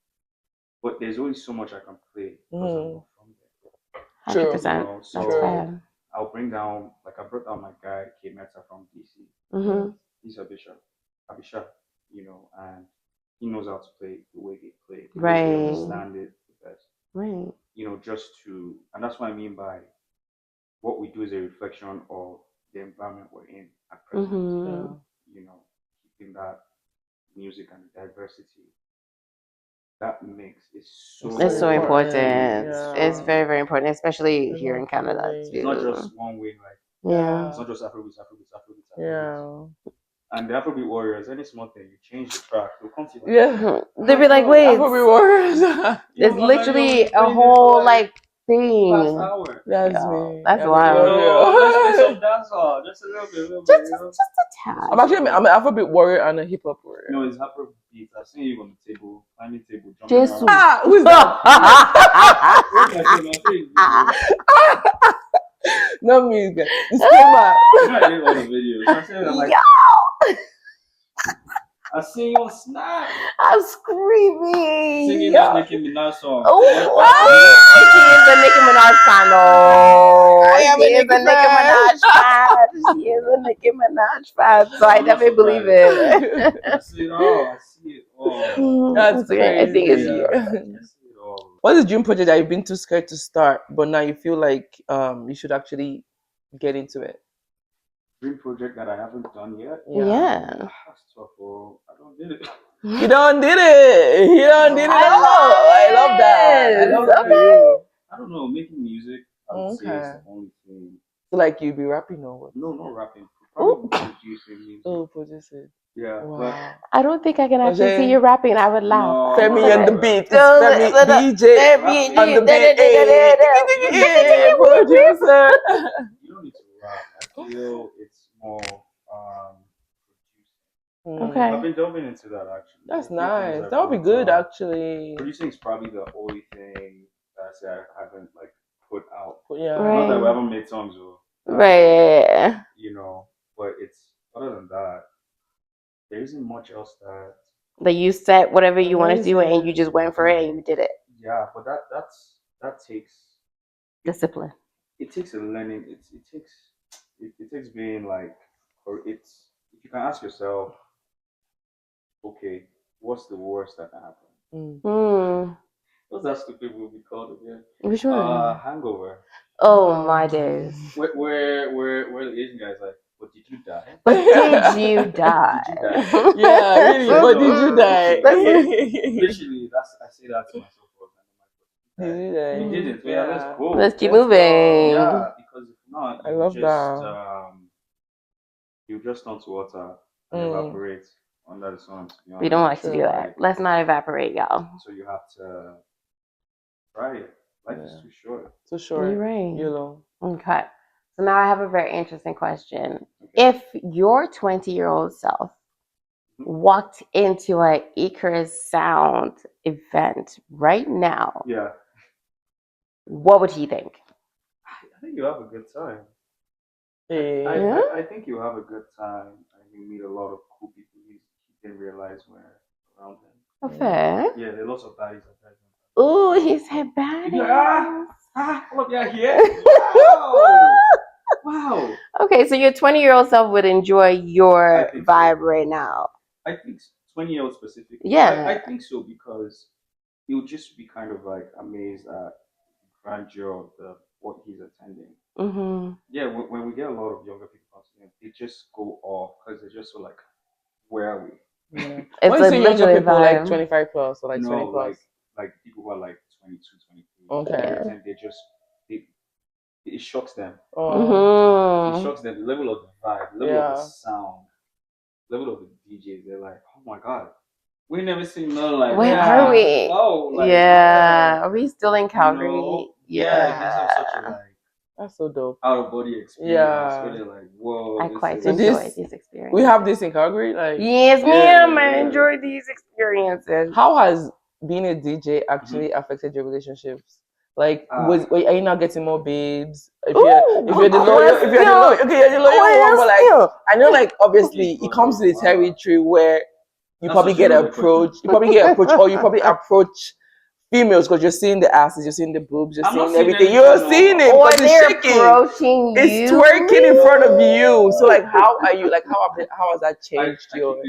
But there's only so much I can play because I'm not from there. 100%. You know, so That's fair. I'll bring down I brought down my guy K Meta from DC. He's a bishop, you know, and he knows how to play the way they play. Right. They understand it the best. Right. You know, and that's what I mean by what we do is a reflection of the environment we're in at present. You know, keeping that music and diversity. That mix is It's so important. Yeah. It's very, very important, especially here in Canada too. It's not just one way, like yeah. It's not just Afrobeats. Yeah. And the Afrobeat warriors, any small thing, you change the track, they'll come to you. Yeah. They'll be like, wait. Afrobeat warriors. It's literally a whole like thing. Last hour. That's me. That's wild. Let's play some dancehall, just a little bit. Just a tad. I'm an Afrobeat warrior and a hip hop warrior. No, it's Afrobeat. I've seen you on the table, climbing table, jumping Jesus. around. Who's that? Not me. Disclaimer. I all the videos. I'm like, I see you on Snap. I'm screaming. Singing that Nicki Minaj song. Oh, she is a Nicki Minaj fan. She is a Nicki Minaj fan. She is a Nicki Minaj fan. So I definitely believe it. I see it all. That's crazy. I think it's you. What is the dream project that you've been too scared to start, but now you feel like you should actually get into it? Dream project that I haven't done yet? Yeah. That's tough, bro. I don't did it. You don't did it. You don't did it. I love that. I don't know. Making music, I would say is the only thing. So like you'd be rapping or what? No, not rapping. Probably producing music. Oh, producing. Yeah. Wow. I don't think I can actually see you rapping. I would laugh. No, Femi on the beat. Femi DJ on the beat. Producer. You don't need to rap. I feel it's more producing. Okay. I've been delving into that actually. That's nice. That would be good actually. Producing is probably the only thing that I say I haven't like put out. Yeah. Not that we haven't made songs or right. You know, but it's other than that, there isn't much else that you set whatever you want to do and you just went for it and you did it. Yeah, but that takes Discipline. It takes a learning. It takes being like, or it's if you can ask yourself, okay, what's the worst that can happen? What's that stupid movie called again? Which one? Hangover. Oh my days. Where the Asian guy's like, but did you die? But did you die? Did you die? Yeah, really. But did you die? Literally, I say that to myself all the time. Did you die? You didn't. Yeah, let's go. Let's keep moving. Yeah, because if not, I love you just turn to water and evaporate under the sun. We don't like to do that. Let's not evaporate, y'all. So you have to try it. Life is too short. Too short. You're right. YOLO. Okay. So now I have a very interesting question. Okay. If your 20-year-old self walked into an Icarus Sound event right now, what would he think? I think you have a good time. Yeah. I think you have a good time and you meet a lot of cool people you didn't realize were around him. Oh, fair. Yeah, there are lots of baddies out there. Oh, he said baddies. Look, yeah, here. Wow. Wow. Okay, so your 20-year-old self would enjoy your vibe right now. I think 20-year-old specifically. Yeah. I think so because he'll just be kind of like amazed at the grandeur of what he's attending. Mm-hmm. Yeah, when we get a lot of younger people, they just go off because they're just so like, where are we? Yeah. It's like younger people like 25 plus or like 20 plus. Like people who are like 22, 23. Okay. And it shocks them. Mm-hmm. It shocks them. The level of the vibe, the level of the sound, the level of the DJs. They're like, oh my god, we never seen nothing like. Where are we? Oh, like, are we still in Calgary? You know, yeah, it gives them such a like. That's so dope. Out of body experience. Yeah. Where they're like, whoa. I quite enjoy these experiences. We have this in Calgary, like. Yes, ma'am. I enjoy these experiences. How has being a DJ actually affected your relationships? Like, are you not getting more babes? If you're the loyal one, but like, I know, like, obviously, it comes to the territory where you probably get approached. You probably get approached, or you probably approach females because you're seeing the asses, you're seeing the boobs, you're seeing everything. You're seeing it, or they're shaking. Approaching you. It's twerking in front of you. So, like, how are you? Like, how has that changed your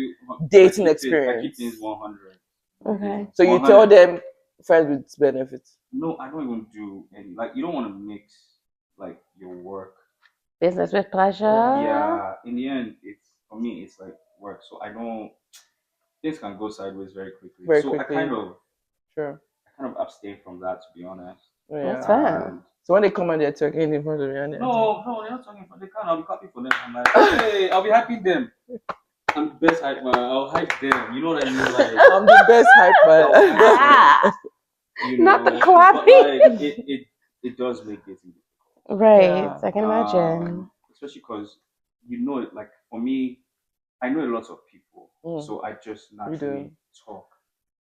dating experience? I keep things 100. Okay. So you tell them friends with benefits. No, I don't even do any. Like, you don't want to mix like your work, business with pleasure. Yeah. In the end, for me, it's like work. So I don't. Things can go sideways very quickly. I kind of abstain from that, to be honest. Yeah. That's fine. So when they come and they're talking in front of me, no, they're not talking in front. They can't. I'll be happy for them. I'm like, hey, I'll be happy them. I'm the best hype man. I'll hype them. You know what I mean? Like, I'm the best hype man. Not the clapping. Like, it does make dating difficult. Right. Yeah. I can imagine. Especially because like for me, I know a lot of people, so I just naturally talk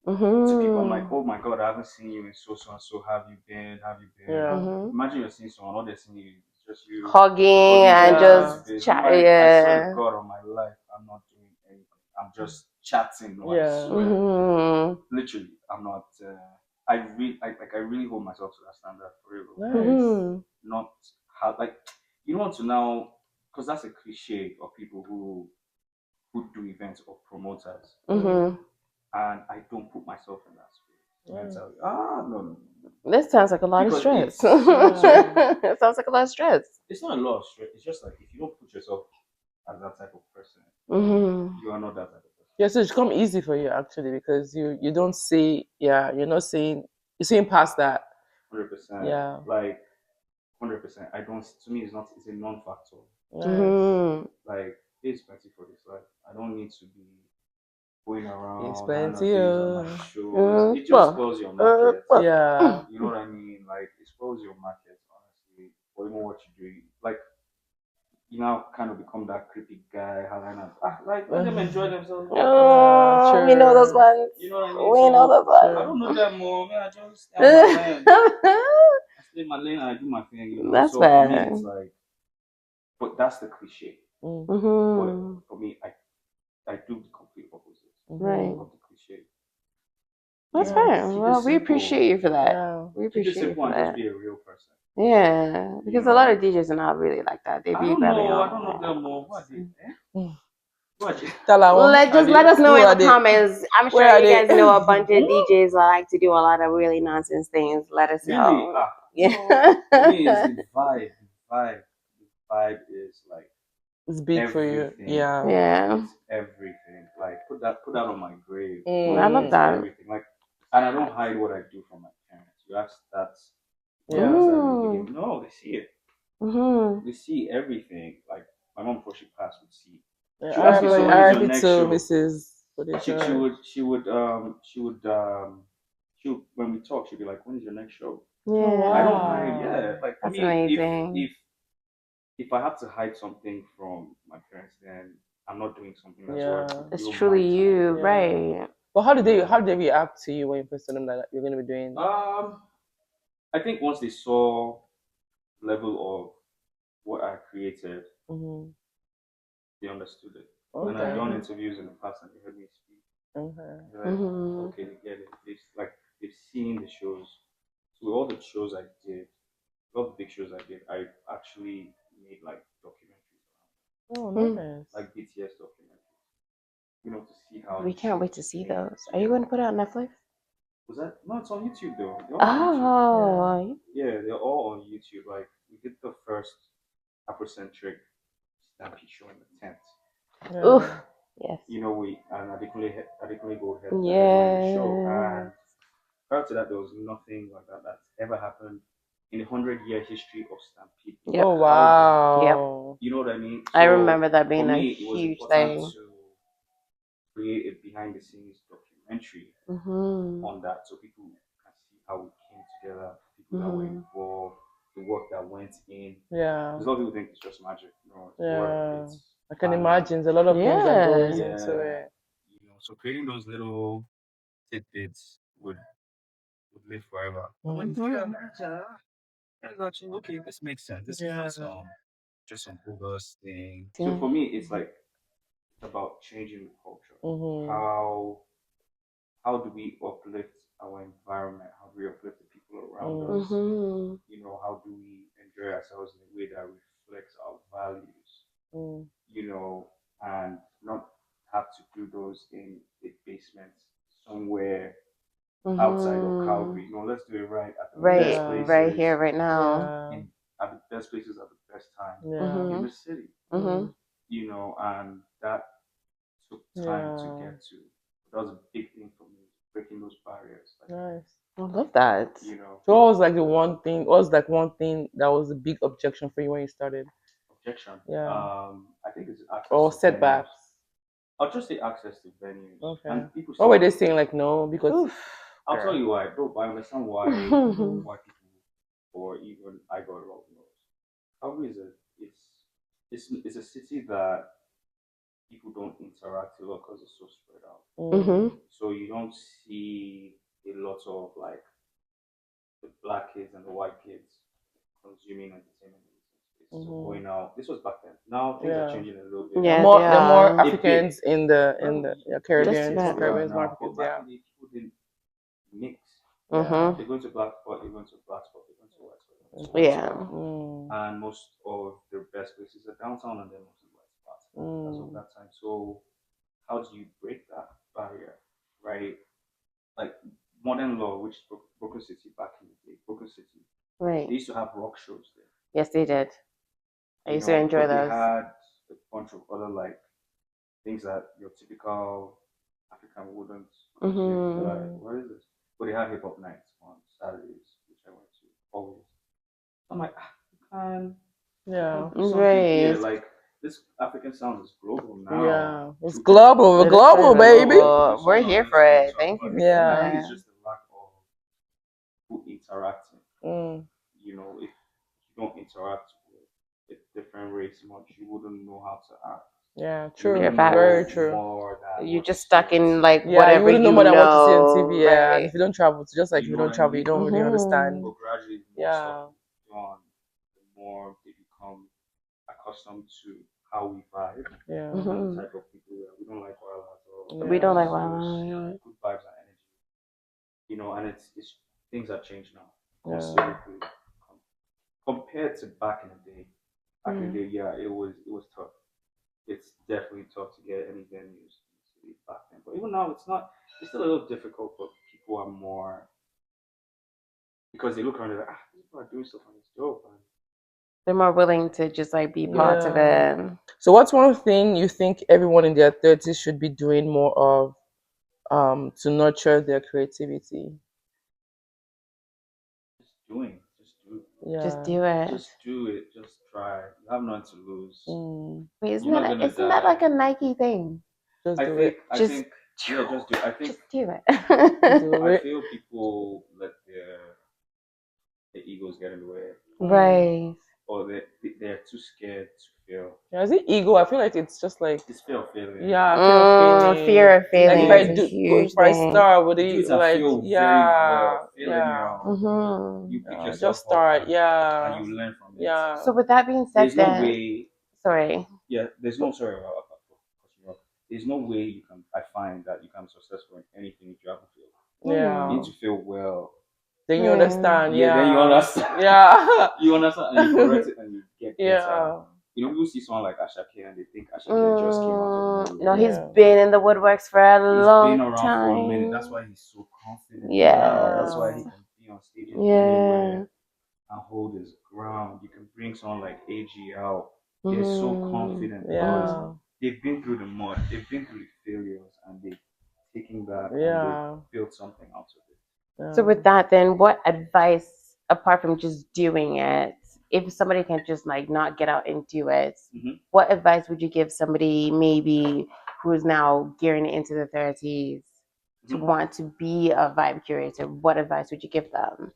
to people. I'm like, oh my god, I haven't seen you in so and so. Have you been? Yeah. Imagine you're seeing someone, all they're seeing you is just you hugging and just chatting. Like, I swear to God, on my life, I'm not doing anything. I'm just chatting. I swear. Literally, I'm not. I really hold myself to that standard for real. Nice. Not how you don't want to now, because that's a cliche of people who do events or promoters. And I don't put myself in that space. No. This sounds like a lot of stress. It sounds like a lot of stress. It's not a lot of stress. It's just like if you don't put yourself as that type of person, you are not that type of person. Yeah, so it's come easy for you actually because you don't see, you're not seeing, you're seeing past that. 100%. Yeah. Like 100%. To me, it's a non-factor. Like, there's plenty for this life. I don't need to be going around. It's plenty of shows. It just spoils your market. Yeah. You know what I mean? Like, it spoils your market, honestly. Or even what you do. Like, you now kind of become that creepy guy. Like, let them enjoy themselves. Oh, we know those ones. You know what I mean? We know those ones. I don't know them more. I just stay on my lane. I stay in my lane and I do my thing. You know? That's so fair. For me, it's like, but that's the cliche. But for me, I do the complete opposite. Right. Of the cliche. That's fair. Well, we appreciate you for that. Yeah. We appreciate you for that. Just be a real person. Yeah, because a lot of DJs are not really like that. They be very I don't know them more. What are they? Let us know in the comments. I'm sure you guys know a bunch of DJs that like to do a lot of really nonsense things. Let us know. Really? Yeah. For me, it's the vibe. The vibe is like it's big for you. Yeah. Yeah. It's everything. Like put that on my grave. I love that. Everything. Like, and I don't hide what I do from my parents. You ask that's no, they see it. They see everything. Like my mom before she passed would see. She would ask me, so when is your next show? Mrs. She would when we talk, she'd be like, when is your next show? Yeah. I don't hide. Yeah, like for That's me, amazing. if I have to hide something from my parents, then I'm not doing something that's right. It's truly you, right? Well, how did they react to you when you first told them that you're going to be doing? I think once they saw the level of what I created, they understood it. Okay. And I've done interviews in the past, and they heard me speak. Okay. Like, okay, they get it. They've seen the shows. So all the shows I did, all the big shows I did, I actually made like documentaries around. Oh, nice. Like BTS documentaries. You know, to see how. We can't wait to see those. Are you going to put it on Netflix? Was that? No, it's on YouTube though. Oh. Yeah, they're all on YouTube. Like we did the first Afrocentric Stampede show in the tent. Oof. Yes. You know, we and Adekunle go ahead the show, and prior to that, there was nothing like that that's ever happened in the 100-year history of Stampede. Yep. Oh wow. Yep. You know what I mean? So I remember that being a huge thing. To create a behind-the-scenes documentary on that, so people can see how we came together, people that were involved, the work that went in. Yeah. Because a lot of people think it's just magic. No, it's work. I can imagine there's a lot of things that goes into it. You know, so creating those little tidbits would live forever. Okay, this makes sense. This is just some bogus thing. So for me, it's like about changing the culture. How do we uplift our environment? How do we uplift the people around us? You know, how do we enjoy ourselves in a way that reflects our values? You know, and not have to do those in a basement somewhere outside of Calgary. You know, let's do it right at the best places. Right here, right now. At the best places at the best time in the city. You know, and that took time to get to. That was a big thing for me, breaking those barriers. Like, Nice. I love that. You know. So what was like the one thing? What was like one thing that was a big objection for you when you started? Objection. Yeah. I think it's access. Or setbacks. I'll just say access to venues. Okay. And people. What were they saying? Like no, because. I'll tell you why. I understand why people, or even I got it wrong. Calgary it's a city that people don't interact a lot because it's so spread out. So you don't see a lot of like the black kids and the white kids consuming entertainment. So going out. This was back then. Now things are changing a little bit. Yeah, there are more Africans in the Caribbean. Caribbean, more Africans. Back then, people didn't mix. They're going to black spot, they're going to black spot, they're going to white spot. And most of the best places are downtown and then mostly white spots as of that time. So how do you break that barrier, right? Like Modern Law, which is Brooklyn City back in the day, Brooklyn City. Right. They used to have rock shows there. Yes, they did. I used to enjoy those. They had a bunch of other like things that your typical African wouldn't. Like, what is this? But they had hip hop nights on Saturdays, which I went to always. I'm like, right. Like this African sound is global now. Yeah, it's global. We're global, baby. We're here for it. Thank you. Yeah. I think it's just the lack of who interacting. You know, if you don't interact with a different race much, you wouldn't know how to act. Yeah, true. Very true. You're just stuck in like whatever you wouldn't know more than what you see on TV. Yeah, right. and if you don't travel, it's just like if you don't travel, you don't really understand. But gradually, the more they become accustomed to how we vibe. Yeah. The type of people we don't like wild at all. We don't like wild. Good vibes and energy. You know, and it's things have changed now. Yeah. compared to back in the day, yeah, it was tough. It's definitely tough to get any venues in the city back then. But even now, it's not. It's still a little difficult, but people are more because they look around and they're like, people are doing stuff and it's dope. And They're more willing to just like be part of it. So, what's one thing you think everyone in their 30s should be doing more of to nurture their creativity? just doing, just do, Just do it. just do it, just try. You have nothing to lose. Wait, You're not gonna isn't that like a Nike thing? Just I do think, it. I Just think, yeah, just do. I think, Just do it. Do I it. feel people let their egos get in the way, Right. or they're too scared to fail. Yeah, is it ego? I feel like it's just like It's fear of failure. fear of failing. Fear of failing Like is a huge if I thing. start, would Do it it and like feel very well. Fail anyhow. You pick yourself just start, up and and you learn from it. So with that being said, There's no way. Sorry. Yeah, there's no sorry about that. There's no way you can. I find that you can be successful in anything if you haven't failed. Yeah. You need to feel well. Then you understand. Yeah, then you understand. Yeah. You understand and you correct it and you get better. Yeah. You know, people see someone like Ashake and they think Ashake just came out of the blue. No, he's been in the woodworks for a long He's been around time. for a minute. That's why he's so confident. Yeah. That's why he can be on stages anywhere and hold his ground. You can bring someone like AG out. They're so confident because they've been through the mud, they've been through the failures, and they've taken that and they've built something out of it. So with that, then, what advice, apart from just doing it, if somebody can just like not get out and do it, what advice would you give somebody maybe who is now gearing into the 30s to want to be a vibe curator? What advice would you give them?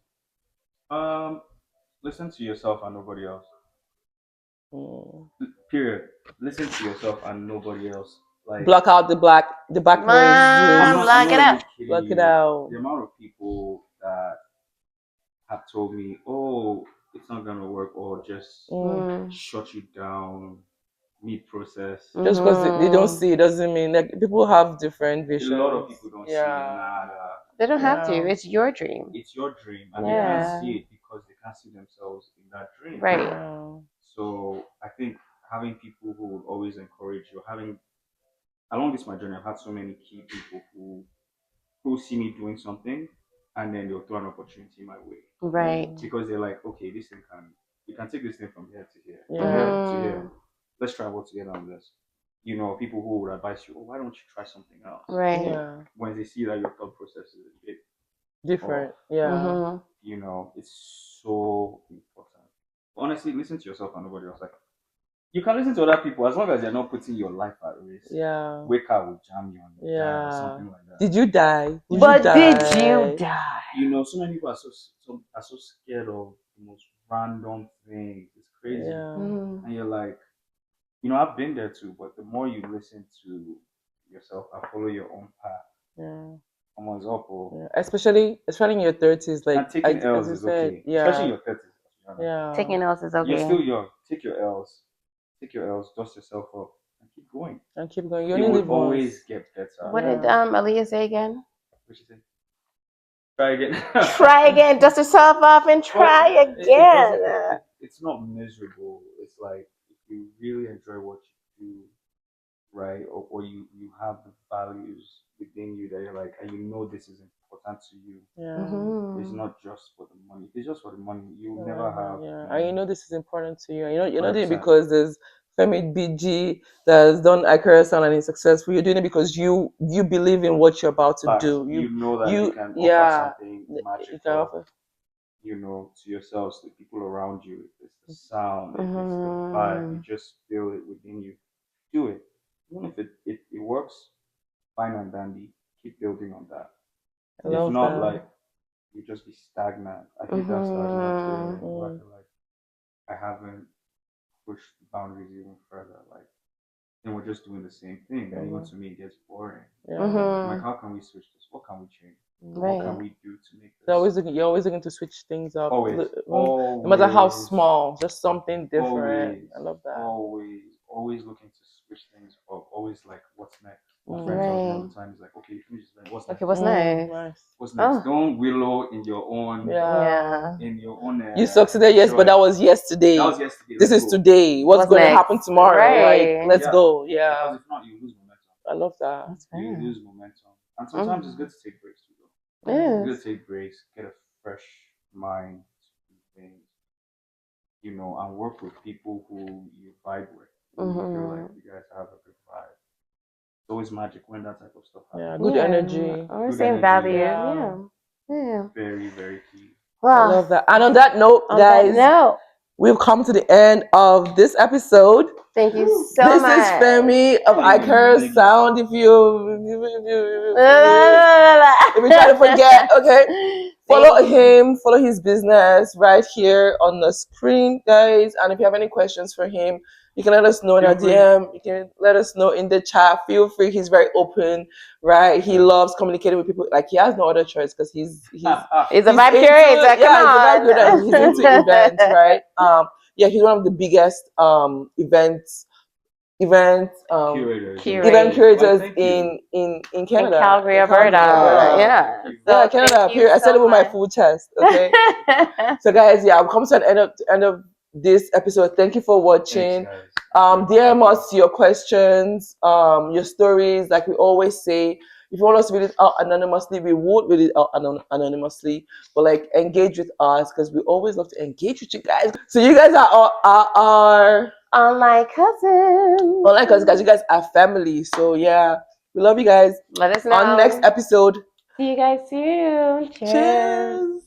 Listen to yourself and nobody else. Period. Listen to yourself and nobody else. Like block out the back noise. Block it out. Block it out. The amount of people that have told me, "Oh, it's not gonna work," or just shut you down mid-process. Just because they don't see it doesn't mean like people have different visions. A lot of people don't see nada. They don't have to. It's your dream. It's your dream, and they can't see it because they can't see themselves in that dream. Right. So I think having people who will always encourage you, along this my journey, I've had so many key people who see me doing something, and then they'll throw an opportunity my way. Right. Because they're like, okay, you can take this thing from here to here, from here to here. Let's travel together on this. You know, people who would advise you, oh, why don't you try something else? Right. When they see that your thought process is a bit different. You know, it's so important. Honestly, listen to yourself and nobody else. Like, you can listen to other people as long as you're not putting your life at risk. Wake up with jam you on or something like that. Did you die? Did you die? You know, so many people are so scared of the most random things. It's crazy. And you're like, you know, I've been there too, but the more you listen to yourself and follow your own path, someone's up. Especially in your 30s, like and taking L's is okay. Especially in your 30s. Taking L's is okay. You're still young. Take your L's. Dust yourself up, and keep going. You will always get better. What did Aaliyah say again? What she say? Try again. Try again. Dust yourself off and try again. It's not miserable. It's like if you really enjoy what you do, right, or you have the values within you that you're like, and you know this is important to you. It's not just for the money. If it's just for the money, you'll never have. And you know this is important to you. And you're not doing it because there's Femi BG that has done Akira Sound and is successful. You're doing it because you believe in what you're about to do. You know that you can offer something magical. You know, to yourselves, the people around you. If it's the sound, if it's the vibe, you just feel it within you. Do it. Even if it works, fine and dandy. Keep building on that. If not, like you just be stagnant. I think that's stagnant. I feel like I haven't pushed the boundaries even further. Like, then we're just doing the same thing. And even to me, it gets boring. Like, how can we switch this? What can we change? What can we do to make this? You're always looking to switch things up. Always. No matter how small, just something different. Always, I love that. Always looking to switch things up. Always like, what's next? My friend tells me all the time, he's like, okay, let me just like, what's next? Okay, what's next? What's next? Don't willow in your own. Yeah. In your own. You succeeded, yes, but that was yesterday. That was yesterday. This is today. What's going to happen tomorrow? Right. Like, let's go. Yeah. Because if not, you lose momentum. I love that. You lose momentum, and sometimes it's good to take breaks too. Yeah. It's good to take breaks, get a fresh mind, things, you know, and work with people who you vibe with. You feel like you guys have a good vibe. It's always magic when that type of stuff happens. Yeah, good energy. Always saying value. Yeah. Very, very key. Well, I love that. And on that note, guys, we've come to the end of this episode. Thank you so much. This is Femi of Icarus Sound. If you try to forget, okay, follow him, follow his business right here on the screen, guys. And if you have any questions for him, you can let us know in our DM. You can let us know in the chat. Feel free. He's very open, right? He loves communicating with people. Like, he has no other choice because he's a vibe curator. He's a vibe curator. He's into events, right? He's one of the biggest event curators in Canada. In Calgary, Alberta. So Canada. Period. I said it with my full chest. Okay. So guys, I'm coming to the end of this episode. Thank you for watching. DM us your questions, your stories. Like we always say, if you want us to read it out anonymously, we would read it out anonymously. But like, engage with us because we always love to engage with you guys. So you guys are our online cousins. Online cousins, guys. You guys are family. So yeah, we love you guys. Let us know on the next episode. See you guys soon. Cheers.